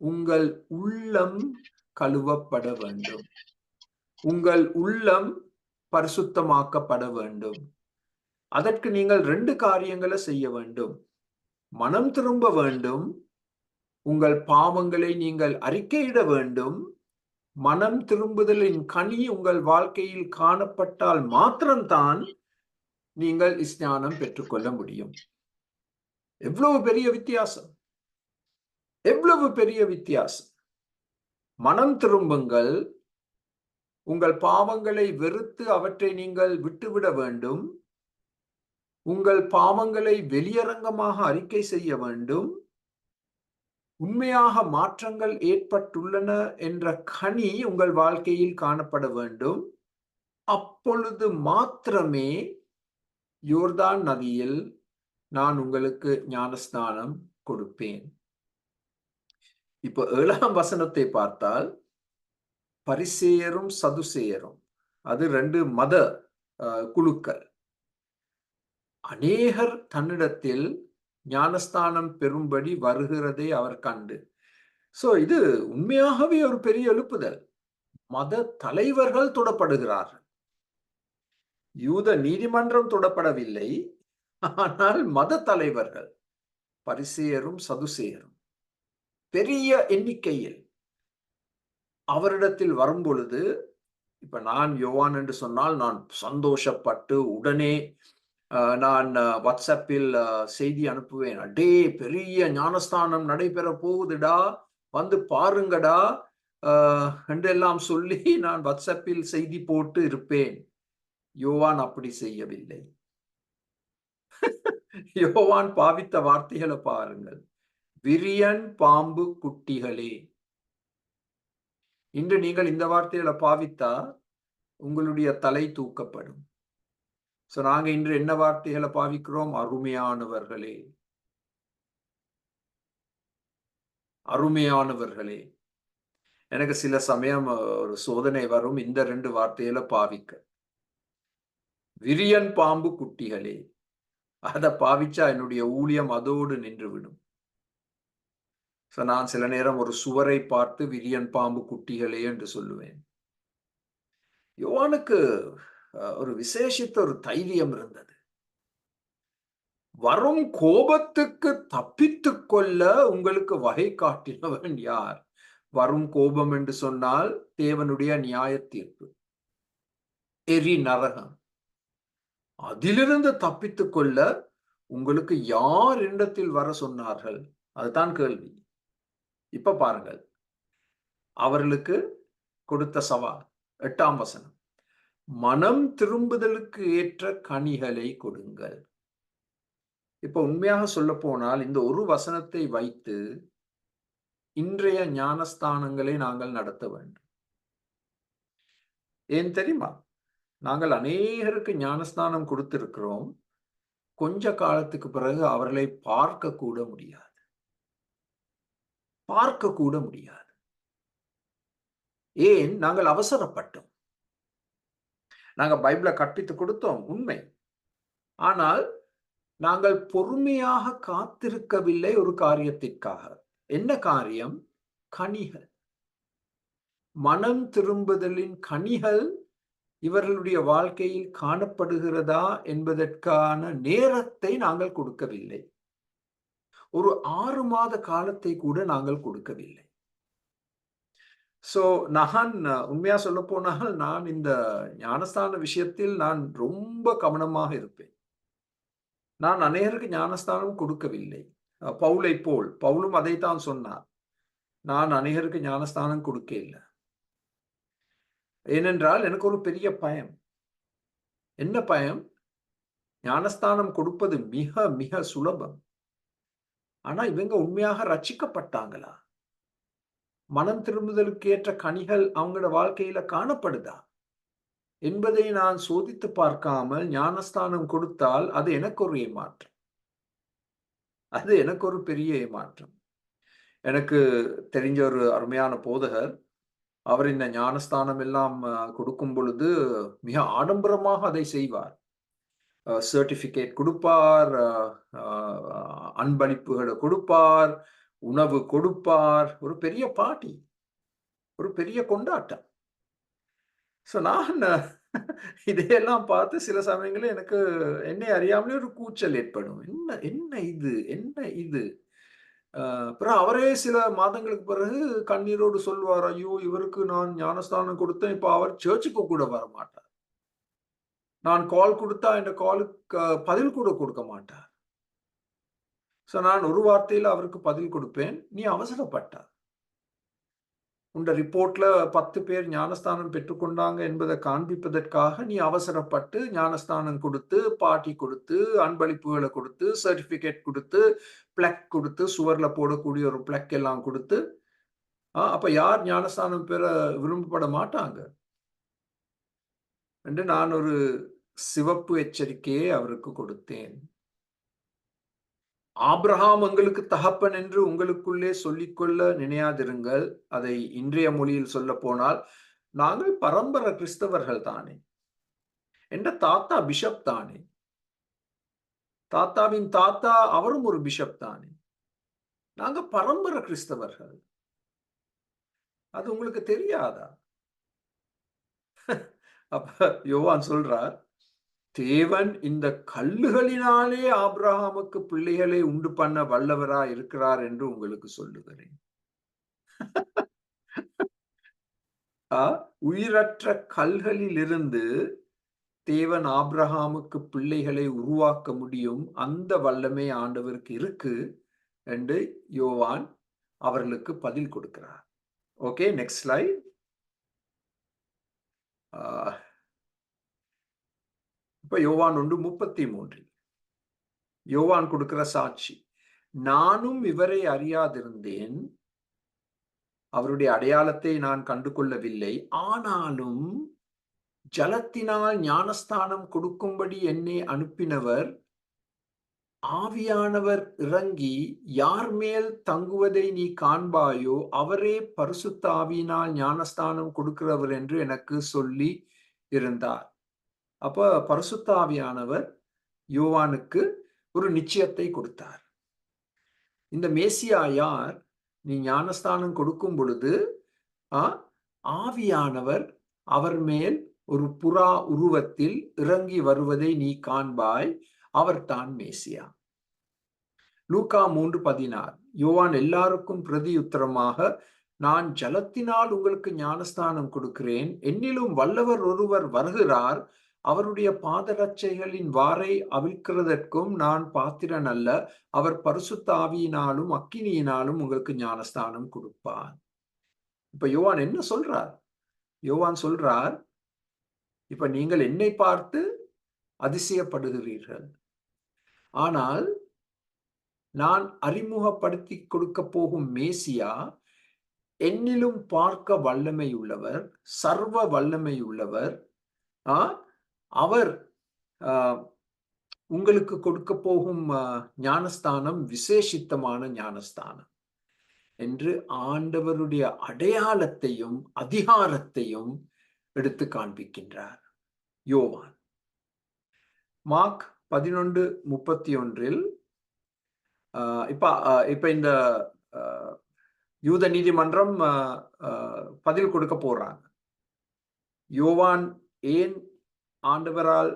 உங்கள் உள்ளம் கழுவப்பட வேண்டும், உங்கள் உள்ளம் பரிசுத்தமாக்கப்பட வேண்டும். அதற்கு நீங்கள் 2 காரியங்களை செய்ய வேண்டும். மனம் திரும்ப வேண்டும், உங்கள் பாவங்களை நீங்கள் அறிக்கையிட வேண்டும். மனம் திரும்புதலின் கனி உங்கள் வாழ்க்கையில் காணப்பட்டால் மாத்திரம்தான் நீங்கள் ஸ்நானம் பெற்றுக்கொள்ள முடியும். எவ்வளவு பெரிய வித்தியாசம், எவ்வளவு பெரிய வித்தியாசம். மனம் திரும்புங்கள், உங்கள் பாவங்களை வெறுத்து அவற்றை நீங்கள் விட்டுவிட வேண்டும், உங்கள் பாவங்களை வெளியரங்கமாக அறிக்கை செய்ய வேண்டும், உண்மையாக மாற்றங்கள் ஏற்பட்டுள்ளன என்ற கனி உங்கள் வாழ்க்கையில் காணப்பட வேண்டும். அப்பொழுது மாத்திரமே யோர்தான் நதியில் நான் உங்களுக்கு ஞானஸ்நானம் கொடுப்பேன். இப்ப 7ஆம் வசனத்தை பார்த்தால், பரிசேயரும் சதுசேயரும், அது 2 மத குழுக்கள். அநேகர் தன்னிடத்தில் ஞானஸ்தானம் பெறும்படி வருகிறதை அவர் கண்டு. சோ இது உண்மையாகவே ஒரு பெரிய எழுப்புதல். மத தலைவர்கள் தொடப்படுகிறார்கள். யூத நீதிமன்றம் தொடப்படவில்லை, ஆனால் மத தலைவர்கள் பரிசேயரும் சதுசேயரும் பெரிய எண்ணிக்கையில் அவரிடத்தில் வரும் பொழுது, இப்ப நான் யோவான் என்று சொன்னால் நான் சந்தோஷப்பட்டு உடனே நான் வாட்ஸ்அப்பில் செய்தி அனுப்புவேன். அடே பெரிய ஞானஸ்தானம் நடைபெற போகுதுடா, வந்து பாருங்கடா என்றெல்லாம் சொல்லி நான் வாட்ஸ்அப்பில் செய்தி போட்டு இருப்பேன். யோவான் அப்படி செய்யவில்லை. யோவான் பாவித்த வார்த்தைகளை பாருங்கள். விரியன் பாம்பு குட்டிகளே. இன்று நீங்கள் இந்த வார்த்தைகளை பாவித்தா உங்களுடைய தலை தூக்கப்படும். சோ நாங்க இன்று என்ன வார்த்தைகளை பாவிக்கிறோம்? அருமையானவர்களே, அருமையானவர்களே. எனக்கு சில சமயம் ஒரு சோதனை வரும் இந்த 2 வார்த்தைகளை பாவிக்க. விரியன் பாம்பு குட்டிகளே, அதை பாவிச்சா என்னுடைய ஊழியம் அதோடு நின்றுவிடும். சோ நான் சில நேரம் ஒரு சுவரை பார்த்து விரியன் பாம்பு குட்டிகளே என்று சொல்லுவேன். யோவானுக்கு ஒரு விசேஷித்த ஒரு தைரியம் இருந்தது. வரும் கோபத்துக்கு தப்பித்துக் கொள்ள உங்களுக்கு வகை காட்டினவன் யார்? வரும் கோபம் என்று சொன்னால் தேவனுடைய நியாய தீர்ப்பு, எரி நரகம். அதிலிருந்து தப்பித்துக் கொள்ள உங்களுக்கு யார் இடத்தில் வர சொன்னார்கள்? அதுதான் கேள்வி. இப்ப பாருங்கள், அவர்களுக்கு கொடுத்த சவால். 8ஆம் வசனம். மனம் திரும்புதலுக்கு ஏற்ற கனிகளை கொடுங்கள். இப்ப உண்மையாக சொல்ல போனால் இந்த ஒரு வசனத்தை வைத்து இன்றைய ஞானஸ்தானங்களை நாங்கள் நடத்த வேண்டும். ஏன் தெரியுமா? நாங்கள் அநேகருக்கு ஞானஸ்தானம் கொடுத்திருக்கிறோம். கொஞ்ச காலத்துக்கு பிறகு அவர்களை பார்க்க கூட முடியாது, பார்க்க கூட முடியாது. ஏன்? நாங்கள் அவசரப்பட்டோம். நாங்க பைபிளை கற்பித்து கொடுத்தோம், உண்மை. ஆனால் நாங்கள் பொறுமையாக காத்திருக்கவில்லை ஒரு காரியத்திற்காக. என்ன காரியம்? கனிகள். மனம் திரும்புதலின் கனிகள் இவர்களுடைய வாழ்க்கையில் காணப்படுகிறதா என்பதற்கான நேரத்தை நாங்கள் கொடுக்கவில்லை. ஒரு 6 மாத காலத்தை கூட நாங்கள் கொடுக்கவில்லை. நான் உண்மையா சொல்லப்போனால் நான் இந்த ஞானஸ்தான விஷயத்தில் நான் ரொம்ப கவனமாக இருப்பேன். நான் அநேகருக்கு ஞானஸ்தானம் கொடுக்கவில்லை. பவுலைப் போல் பவுலும் அதைத்தான் சொன்னார். நான் அநேகருக்கு ஞானஸ்தானம் கொடுக்க இல்லை. ஏனென்றால் எனக்கு ஒரு பெரிய பயம். என்ன பயம்? ஞானஸ்தானம் கொடுப்பது மிக மிக சுலபம். ஆனா இவங்க உண்மையாக ரட்சிக்கப்பட்டாங்களா? மனம் திரும்புதலுக்கு ஏற்ற கனிகள் அவங்களோட வாழ்க்கையில காணப்படுதா என்பதை நான் சோதித்து பார்க்காமல் ஞானஸ்தானம் கொடுத்தால் அது எனக்கு ஒரு ஏமாற்றம். அது எனக்கு ஒரு பெரிய ஏமாற்றம். எனக்கு தெரிஞ்ச ஒரு அருமையான போதகர், அவர் இந்த ஞானஸ்தானம் எல்லாம் கொடுக்கும் பொழுது மிக ஆடம்பரமாக அதை செய்வார். சர்டிபிகேட் கொடுப்பார், அன்பளிப்புகளை கொடுப்பார், உணவு கொடுப்பார். ஒரு பெரிய பார்ட்டி, ஒரு பெரிய கொண்டாட்டம். நான் இதையெல்லாம் பார்த்து சில சமயங்களில் எனக்கு என்னை அறியாமலே ஒரு கூச்சல் ஏற்படும். என்ன என்ன இது என்ன இது? அப்புறம் அவரே சில மாதங்களுக்கு பிறகு கண்ணீரோடு சொல்வார், ஐயோ இவருக்கு நான் ஞானஸ்தானம் கொடுத்தேன், இப்ப அவர் சர்ச்சுக்கு கூட வர மாட்டார். நான் கால் கொடுத்தா இந்த காலுக்கு பதில் கூட கொடுக்க மாட்டார். நான் ஒரு வார்த்தையில அவருக்கு பதில் கொடுப்பேன், நீ அவசரப்பட்டார். உண்ட ரிப்போர்ட்ல 10 பேர் ஞானஸ்தானம் பெற்றுக்கொண்டாங்க என்பதை காண்பிப்பதற்காக நீ அவசரப்பட்டு ஞானஸ்தானம் கொடுத்து, பாட்டி கொடுத்து, அன்பளிப்புகளை கொடுத்து, சர்டிபிகேட் கொடுத்து, பிளக் கொடுத்து, சுவர்ல போடக்கூடிய ஒரு பிளக் எல்லாம் கொடுத்து, அப்ப யார் ஞானஸ்தானம் பெற விரும்பப்பட மாட்டாங்க என்று நான் ஒரு சிவப்பு எச்சரிக்கையை அவருக்கு கொடுத்தேன். ஆபிரகாம் எங்களுக்கு தகப்பன் என்று உங்களுக்குள்ளே சொல்லிக்கொள்ள நினையாதிருங்கள். அதை இன்றைய மொழியில் சொல்ல போனால், நாங்கள் பரம்பரை கிறிஸ்தவர்கள் தானே. என்ற தாத்தா பிஷப் தானே. தாத்தாவின் தாத்தா அவரும் ஒரு பிஷப் தானே. நாங்க பரம்பரை கிறிஸ்தவர்கள். அது உங்களுக்கு தெரியாதா? அப்ப யோவான் சொல்றார், தேவன் இந்த கல்லுகளினாலே ஆபிரகாமுக்கு பிள்ளைகளை உண்டு பண்ண வல்லவரா இருக்கிறார் என்று உங்களுக்கு சொல்லுகிறேன். உயிரற்ற கல்களிலிருந்து தேவன் ஆபிரகாமுக்கு பிள்ளைகளை உருவாக்க முடியும். அந்த வல்லமை ஆண்டவருக்கு இருக்கு என்று யோவான் அவர்களுக்கு பதில் கொடுக்கிறார். Okay, next slide. இப்ப யோவான் 1:33 யோவான் கொடுக்கிற சாட்சி. நானும் இவரை அறியாதிருந்தேன், அவருடைய அடையாளத்தை நான் கண்டு கொள்ளவில்லை. ஆனாலும் ஜலத்தினால் ஞானஸ்தானம் கொடுக்கும்படி என்னை அனுப்பினவர் ஆவியானவர் இறங்கி யார் மேல் தங்குவதை நீ காண்பாயோ அவரே பரிசுத்த ஆவியினால் ஞானஸ்தானம் கொடுக்கிறவர் என்று எனக்கு சொல்லி இருந்தார். அப்ப பரிசுத்த ஆவியானவர் யோவானுக்கு ஒரு நிச்சயத்தை கொடுத்தார். இந்த மேசியா யார்? நீ ஞானஸ்தானம் கொடுக்கும் பொழுது ஆவியானவர் அவர் மேல் ஒரு புறா உருவத்தில் இறங்கி வருவதை நீ காண்பாய், அவர்தான் மேசியா. லூக்கா 3:16 யோவான் எல்லாருக்கும் பிரதியுத்தரமாக, நான் ஜலத்தினால் உங்களுக்கு ஞானஸ்தானம் கொடுக்கிறேன், என்னிலும் வல்லவர் ஒருவர் வருகிறார், அவருடைய பாதரட்சைகளின் வாரை அவிழ்க்கிறதற்கும் நான் பாத்திரன் அல்ல, அவர் பரிசுத்த ஆவியினாலும் அக்கினியினாலும் உங்களுக்கு ஞானஸ்தானம் கொடுப்பார். இப்ப யோவான் என்ன சொல்றார்? யோவான் சொல்றார், இப்ப நீங்கள் என்னை பார்த்து அதிசயப்படுகிறீர்கள், ஆனால் நான் அறிமுகப்படுத்தி கொடுக்க போகும் மேசியா என்னிலும் பார்க்க வல்லமை உள்ளவர், சர்வ வல்லமை உள்ளவர். அவர் உங்களுக்கு கொடுக்க போகும் ஞானஸ்தானம் விசேஷித்தமான ஞானஸ்தானம் என்று ஆண்டவருடைய அடையாளத்தையும் அதிகாரத்தையும் எடுத்து காண்பிக்கின்றார் யோவான். மார்க் 11:31 இப்ப இந்த யூத நீதிமன்றம் பதில் கொடுக்க போறாங்க. யோவான் ஏன் ஆண்டவரால்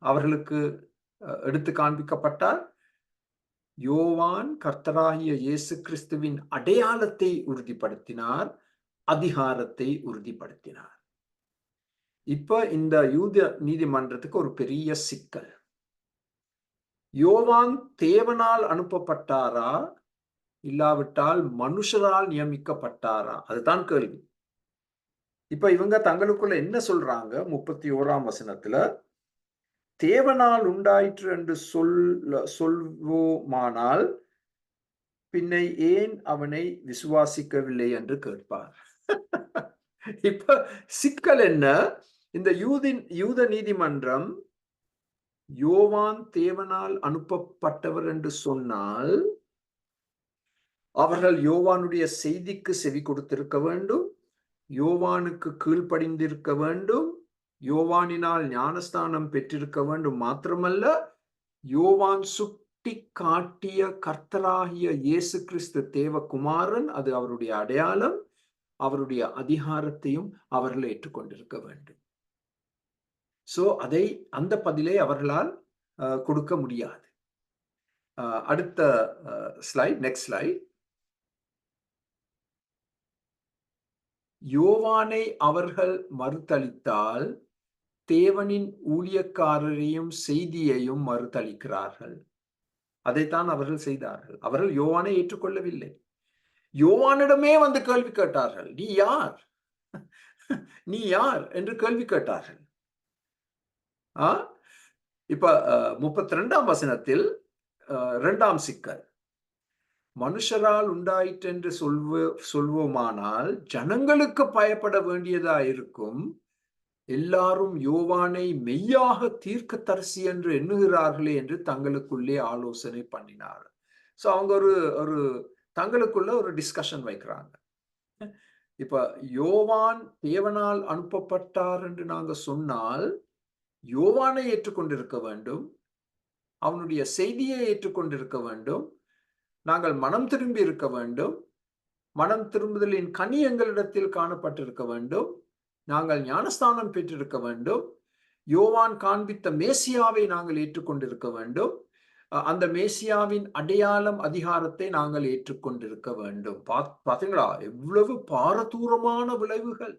அவர்களுக்கு எடுத்து காண்பிக்கப்பட்டார்? யோவான் கர்த்தராகிய இயேசு கிறிஸ்துவின் அடையாளத்தை உறுதிப்படுத்தினார், அதிகாரத்தை உறுதிப்படுத்தினார். இப்ப இந்த யூத நீதிமன்றத்துக்கு ஒரு பெரிய சிக்கல். யோவான் தேவனால் அனுப்பப்பட்டாரா, இல்லாவிட்டால் மனுஷரால் நியமிக்கப்பட்டாரா? அதுதான் கேள்வி. இப்ப இவங்க தங்களுக்குள்ள என்ன சொல்றாங்க? 31ஆம் வசனத்துல, தேவனால் உண்டாயிற்று என்று சொல்வோமானால் பின்னை ஏன் அவனை விசுவாசிக்கவில்லை என்று கேட்பார். இப்ப சிக்கல் என்ன? இந்த யூத நீதிமன்றம் யோவான் தேவனால் அனுப்பப்பட்டவர் என்று சொன்னால் அவர்கள் யோவானுடைய செய்திக்கு செவி கொடுத்திருக்க வேண்டும், யோவானுக்கு கீழ்ப்படிந்திருக்க வேண்டும், யோவானினால் ஞானஸ்தானம் பெற்றிருக்க வேண்டும். மாத்திரமல்ல, யோவான் சுட்டி காட்டிய கர்த்தராகிய இயேசு கிறிஸ்து தேவகுமாரன், அது அவருடைய அடையாளம், அவருடைய அதிகாரத்தையும் அவர்கள் ஏற்றுக்கொண்டிருக்க வேண்டும். சோ அந்த பதிலை அவர்களால் கொடுக்க முடியாது. அடுத்த ஸ்லைட், நெக்ஸ்ட் ஸ்லைட். யோவானை அவர்கள் மறுதலித்தால் தேவனின் ஊழியக்காரரையும் செய்தியையும் மறுதலிக்கிறார்கள். அதைத்தான் அவர்கள் செய்தார்கள். அவர்கள் யோவானை ஏற்றுக்கொள்ளவில்லை. யோவானிடமே வந்து கேள்வி கேட்டார்கள், நீ யார், நீ யார் என்று கேள்வி கேட்டார்கள். இப்ப 32ஆம் வசனத்தில் 2ஆம் சிக்கல், மனுஷரால் உண்டாயிற்று என்று சொல்வோமானால் ஜனங்களுக்கு பயப்பட வேண்டியதா இருக்கும். எல்லாரும் யோவானை மெய்யாக தீர்க்கதரிசி என்று எண்ணுகிறார்களே என்று தங்களுக்குள்ளே ஆலோசனை பண்ணினார். சோ அவங்க ஒரு தங்களுக்குள்ள ஒரு டிஸ்கஷன் வைக்கிறாங்க. இப்ப யோவான் தேவனால் அனுப்பப்பட்டார் என்று நாங்க சொன்னால் யோவானை ஏற்றுக்கொண்டிருக்க வேண்டும், அவனுடைய செய்தியை ஏற்றுக்கொண்டிருக்க வேண்டும், நாங்கள் மனம் திரும்பி இருக்க வேண்டும், மனம் திரும்புதலின் கனி எங்களிடத்தில் காணப்பட்டிருக்க வேண்டும், நாங்கள் ஞானஸ்தானம் பெற்றிருக்க வேண்டும், யோவான் காண்பித்த மேசியாவை நாங்கள் ஏற்றுக்கொண்டிருக்க வேண்டும், அந்த மேசியாவின் அடையாளம் அதிகாரத்தை நாங்கள் ஏற்றுக்கொண்டிருக்க வேண்டும். பாத்தீங்களா எவ்வளவு பாரதூரமான விளைவுகள்.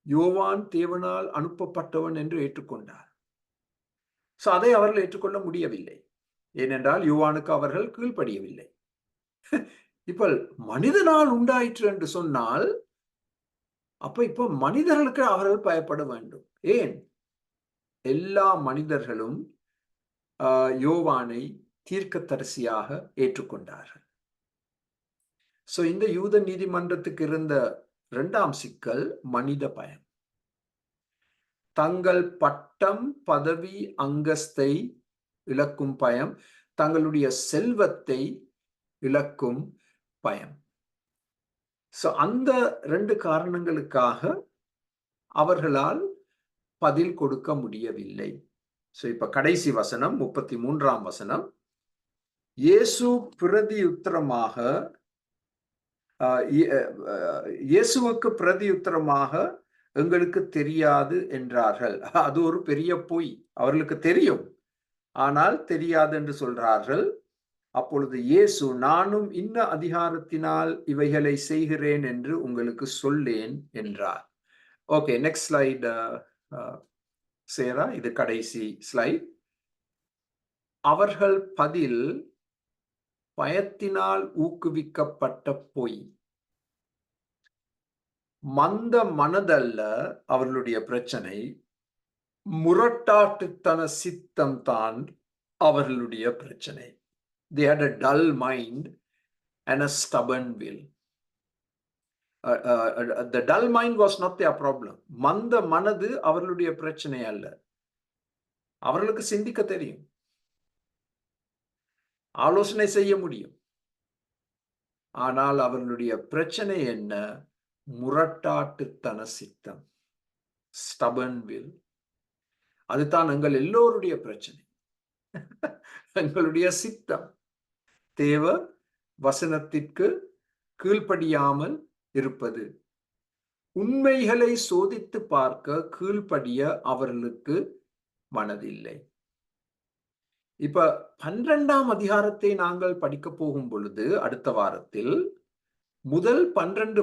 யோவான் தேவனால் அனுப்பப்பட்டவன் என்று ஏற்றுக்கொண்டார். சோ அதை அவர்கள் ஏற்றுக்கொள்ள முடியவில்லை. ஏனென்றால் யோவானுக்கு அவர்கள் கீழ்ப்படியவில்லை. இப்ப மனிதனால் உண்டாயிற்று என்று சொன்னால் இப்ப மனிதர்களுக்கு அவர்கள் பயப்பட வேண்டும். ஏன்? எல்லா மனிதர்களும் யோவானை தீர்க்கதரிசியாக ஏற்றுக்கொண்டார்கள். சோ இந்த யூத நீதிமன்றத்துக்கு இருந்த 2ஆம் சிக்கல் மனித பயம். தங்கள் பட்டம், பதவி, அந்தஸ்தை இழக்கும் பயம், தங்களுடைய செல்வத்தை இழக்கும் பயம். சோ அந்த 2 காரணங்களுக்காக அவர்களால் பதில் கொடுக்க முடியவில்லை. சோ இப்ப கடைசி வசனம் 33ஆம் வசனம், இயேசு இயேசுவுக்கு பிரதியுத்தரமாக எங்களுக்கு தெரியாது என்றார்கள். அது ஒரு பெரிய பொய். அவர்களுக்கு தெரியும், ஆனால் தெரியாது என்று சொல்றார்கள். அப்பொழுது இயேசு, நானும் இன்ன அதிகாரத்தினால் இவைகளை செய்கிறேன் என்று உங்களுக்கு சொல்லேன் என்றார். ஓகே, நெக்ஸ்ட் ஸ்லைட் சேரா, இது கடைசி ஸ்லைட். அவர்கள் பதில் பயத்தினால் ஊக்குவிக்கப்பட்ட பொய். மந்த மனதல்ல அவர்களுடைய பிரச்சனை, முரட்டாட்டுத்தன சித்தம் தான் அவர்களுடைய பிரச்சனை. They had a dull mind and a stubborn will. The dull mind was not their problem. மந்த மனது அவர்களுடைய பிரச்சனை அல்ல. அவர்களுக்கு சிந்திக்க தெரியும், ஆலோசனை செய்ய முடியும். ஆனால் அவர்களுடைய பிரச்சனை என்ன? முரட்டாட்டுத்தன சித்தம், stubborn will. அதுதான் எங்கள் எல்லோருடைய பிரச்சனை. எங்களுடைய சித்தம் தேவ வசனத்திற்கு கீழ்ப்படியாமல் இருப்பது. உண்மைகளை சோதித்து பார்க்க கீழ்ப்படிய அவர்களுக்கு மனதில்லை. இப்ப 12ஆம் அதிகாரத்தை நாங்கள் படிக்க போகும் பொழுது அடுத்த வாரத்தில் முதல் 12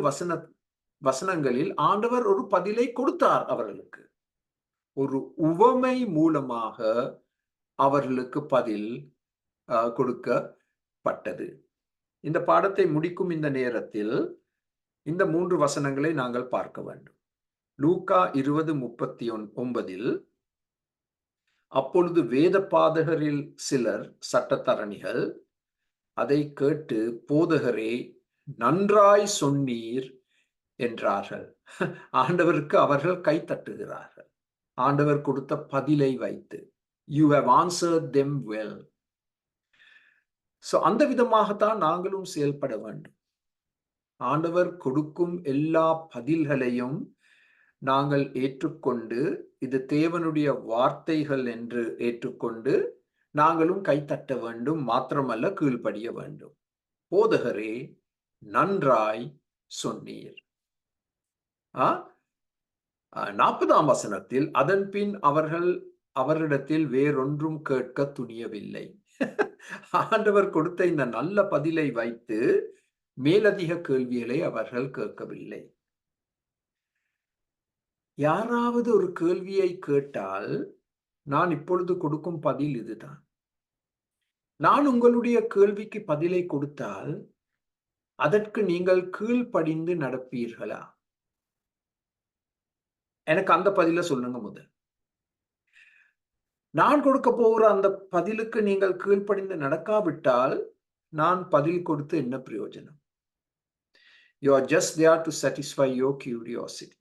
வசனங்களில் ஆண்டவர் ஒரு பதிலை கொடுத்தார் அவர்களுக்கு. ஒரு உவமை மூலமாக அவர்களுக்கு பதில் கொடுக்கப்பட்டது. இந்த பாடத்தை முடிக்கும் இந்த நேரத்தில் இந்த 3 வசனங்களை நாங்கள் பார்க்க வேண்டும். லூக்கா 20:39 அப்பொழுது வேத பாதகரில் சிலர் சட்டத்தரணிகள் அதை கேட்டு, போதகரே, நன்றாய் சொன்னீர் என்றார்கள். ஆண்டவருக்கு அவர்கள் கை தட்டுகிறார்கள். ஆண்டவர் கொடுத்த பதிலை வைத்து, you have answered them well. So அந்த விதமாகத்தான் நாங்களும் செயல்பட வேண்டும். ஆண்டவர் கொடுக்கும் எல்லா பதில்களையும் நாங்கள் ஏற்றுக்கொண்டு, இது தேவனுடைய வார்த்தைகள் என்று ஏற்றுக்கொண்டு நாங்களும் கைத்தட்ட வேண்டும், மாத்திரமல்ல கீழ்ப்படிய வேண்டும். போதகரே, நன்றாய் சொன்னீர். 40ஆம் வசனத்தில், அதன் பின் அவர்கள் அவரிடத்தில் வேறொன்றும் கேட்க துணியவில்லை. ஆண்டவர் கொடுத்த இந்த நல்ல பதிலை வைத்து மேலதிக கேள்விகளை அவர்கள் கேட்கவில்லை. யாராவது ஒரு கேள்வியை கேட்டால் நான் இப்பொழுது கொடுக்கும் பதில் இதுதான். நான் உங்களுடைய கேள்விக்கு பதிலை கொடுத்தால் அதற்கு நீங்கள் கீழ்ப்படிந்து நடப்பீர்களா? எனக்கு அந்த பதில சொல்லுங்க முதல். நான் கொடுக்க போகிற அந்த பதிலுக்கு நீங்கள் கீழ்ப்படிந்து நடக்காவிட்டால் நான் பதில் கொடுத்து என்ன பிரயோஜனம்? You are just there to satisfy your curiosity.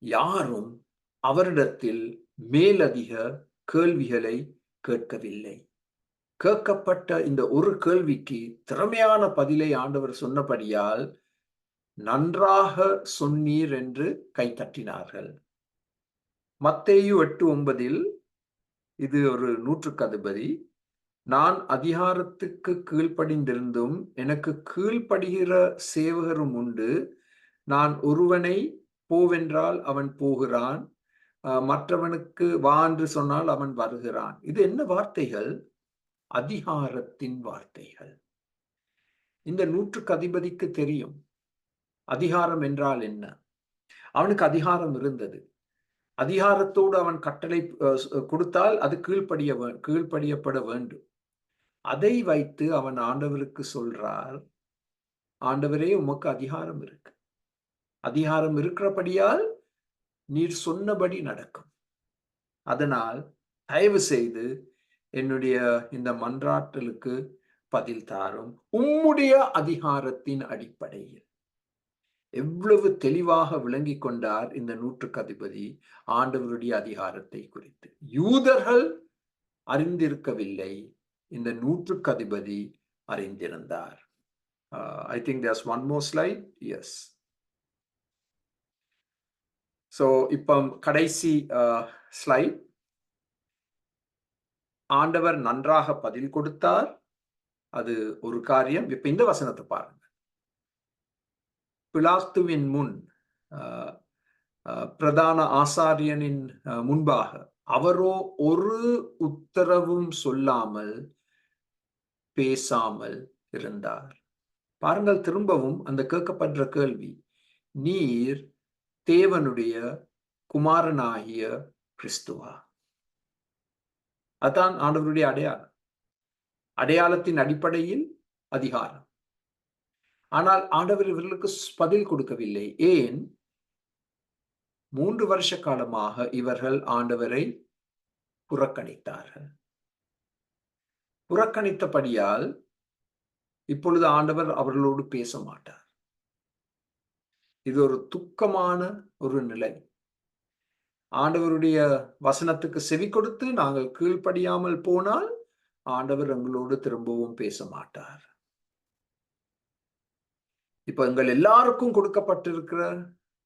யாரும் அவரிடத்தில் மேலதிக கேள்விகளை கேட்கவில்லை. கேட்கப்பட்ட இந்த ஒரு கேள்விக்கு திறமையான பதிலை ஆண்டவர் சொன்னபடியால் நன்றாக சொன்னீர் என்று கைத்தட்டினார்கள். மத்தேயு 8:9 இது ஒரு நூற்றுக்கு அதிபதி. நான் அதிகாரத்துக்கு கீழ்ப்படிந்திருந்தும் எனக்கு கீழ்ப்படுகிற சேவகரும் உண்டு. நான் ஒருவனை போவென்றால் அவன் போகிறான், மற்றவனுக்கு வா என்று சொன்னால் அவன் வருகிறான். இது என்ன வார்த்தைகள்? அதிகாரத்தின் வார்த்தைகள். இந்த நூற்றுக்கு அதிபதிக்கு தெரியும் அதிகாரம் என்றால் என்ன. அவனுக்கு அதிகாரம் இருந்தது. அதிகாரத்தோடு அவன் கட்டளை கொடுத்தால் அது கீழ்ப்படியப்பட வேண்டும். அதை வைத்து அவன் ஆண்டவருக்கு சொல்றார், ஆண்டவரே, உமக்கு அதிகாரம் இருக்கு. அதிகாரம் இருக்கிறபடியால் நீர் சொன்னபடி நடக்கும். அதனால் தயவு செய்து என்னுடைய இந்த மன்றாட்டலுக்கு பதில் தாரும், உம்முடைய அதிகாரத்தின் அடிப்படையில். எவ்வளவு தெளிவாக விளங்கி கொண்டார் இந்த நூற்றுக்கு அதிபதி ஆண்டவருடைய அதிகாரத்தை குறித்து. யூதர்கள் அறிந்திருக்கவில்லை, இந்த நூற்றுக்கு அதிபதி அறிந்திருந்தார். I think there's one more slide. Yes. So இப்போ கடைசி ஸ்லைட். ஆண்டவர் நன்றாக பதில் கொடுத்தார், அது ஒரு காரியம். இப்ப இந்த வசனத்தை பாருங்க. பிலாத்துவின் முன், பிரதான ஆசாரியனின் முன்பாக அவரோ ஒரு உத்தரவும் சொல்லாமல் பேசாமல் இருந்தார். பாருங்கள், திரும்பவும் அந்த கேட்கப்படுற கேள்வி, நீர் தேவனுடைய குமாரனாகிய கிறிஸ்துவா? அதான் ஆண்டவருடைய அடையாளம். அடையாளத்தின் அடிப்படையில் அதிகாரம். ஆனால் ஆண்டவர் இவர்களுக்கு பதில் கொடுக்கவில்லை. ஏன்? 3 வருஷ காலமாக இவர்கள் ஆண்டவரை புறக்கணித்தார்கள். புறக்கணித்தபடியால் இப்பொழுது ஆண்டவர் அவர்களோடு பேச மாட்டார். இது ஒரு துக்கமான ஒரு நிலை. ஆண்டவருடைய வசனத்துக்கு செவி கொடுத்து நாங்கள் கீழ்ப்படியாமல் போனால் ஆண்டவர் எங்களோடு திரும்பவும் பேச மாட்டார். இப்ப எங்கள் எல்லாருக்கும் கொடுக்கப்பட்டிருக்கிற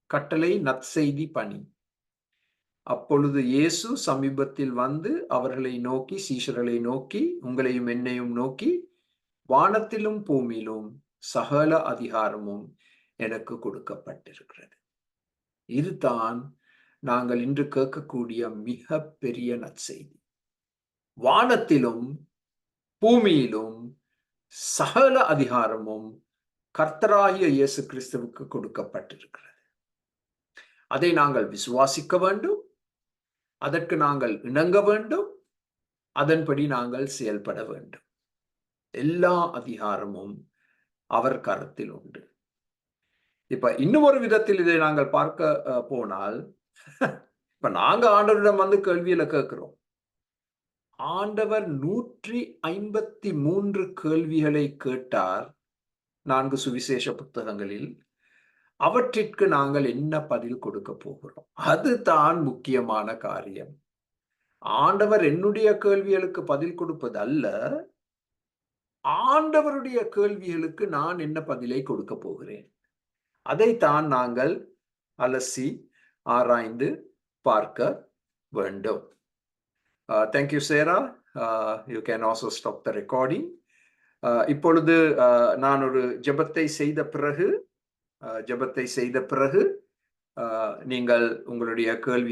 கட்டளை நற்செய்தி பணி. அப்பொழுது இயேசு சமீபத்தில் வந்து அவர்களை நோக்கி, சீஷர்களை நோக்கி, உங்களையும் என்னையும் நோக்கி, வானத்திலும் பூமியிலும் சகல அதிகாரமும் எனக்கு கொடுக்கப்பட்டிருக்கிறது. இதுதான் நாங்கள் இன்று கேட்கக்கூடிய மிக பெரிய நற்செய்தி. வானத்திலும் பூமியிலும் சகல அதிகாரமும் கர்த்தராகிய இயேசு கிறிஸ்துவுக்கு கொடுக்கப்பட்டிருக்கிறது. அதை நாங்கள் விசுவாசிக்க வேண்டும், அதற்கு நாங்கள் இணங்க வேண்டும், அதன்படி நாங்கள் செயல்பட வேண்டும். எல்லா அதிகாரமும் அவர் கரத்தில் உண்டு. இப்ப இன்னும் ஒரு விதத்தில் இதை நாங்கள் பார்க்க போனால், இப்ப நாங்க ஆண்டவரிடம் வந்து கேள்வியில கேட்கிறோம். ஆண்டவர் 153 கேள்விகளை கேட்டார் 4 சுவிசேஷ புத்தகங்களில். அவற்றிற்கு நாங்கள் என்ன பதில் கொடுக்க போகிறோம்? அதுதான் முக்கியமான காரியம். ஆண்டவர் என்னுடைய கேள்விகளுக்கு பதில் கொடுப்பது அல்ல, ஆண்டவருடைய கேள்விகளுக்கு நான் என்ன பதிலை கொடுக்க போகிறேன்? அதைத்தான் நாங்கள் அலசி ஆராய்ந்து பார்க்க வேண்டும். Thank you, Sarah. You can also stop the recording. இப்பொழுது நான் ஒரு ஜெபத்தை செய்த பிறகு நீங்கள் உங்களுடைய கேள்வி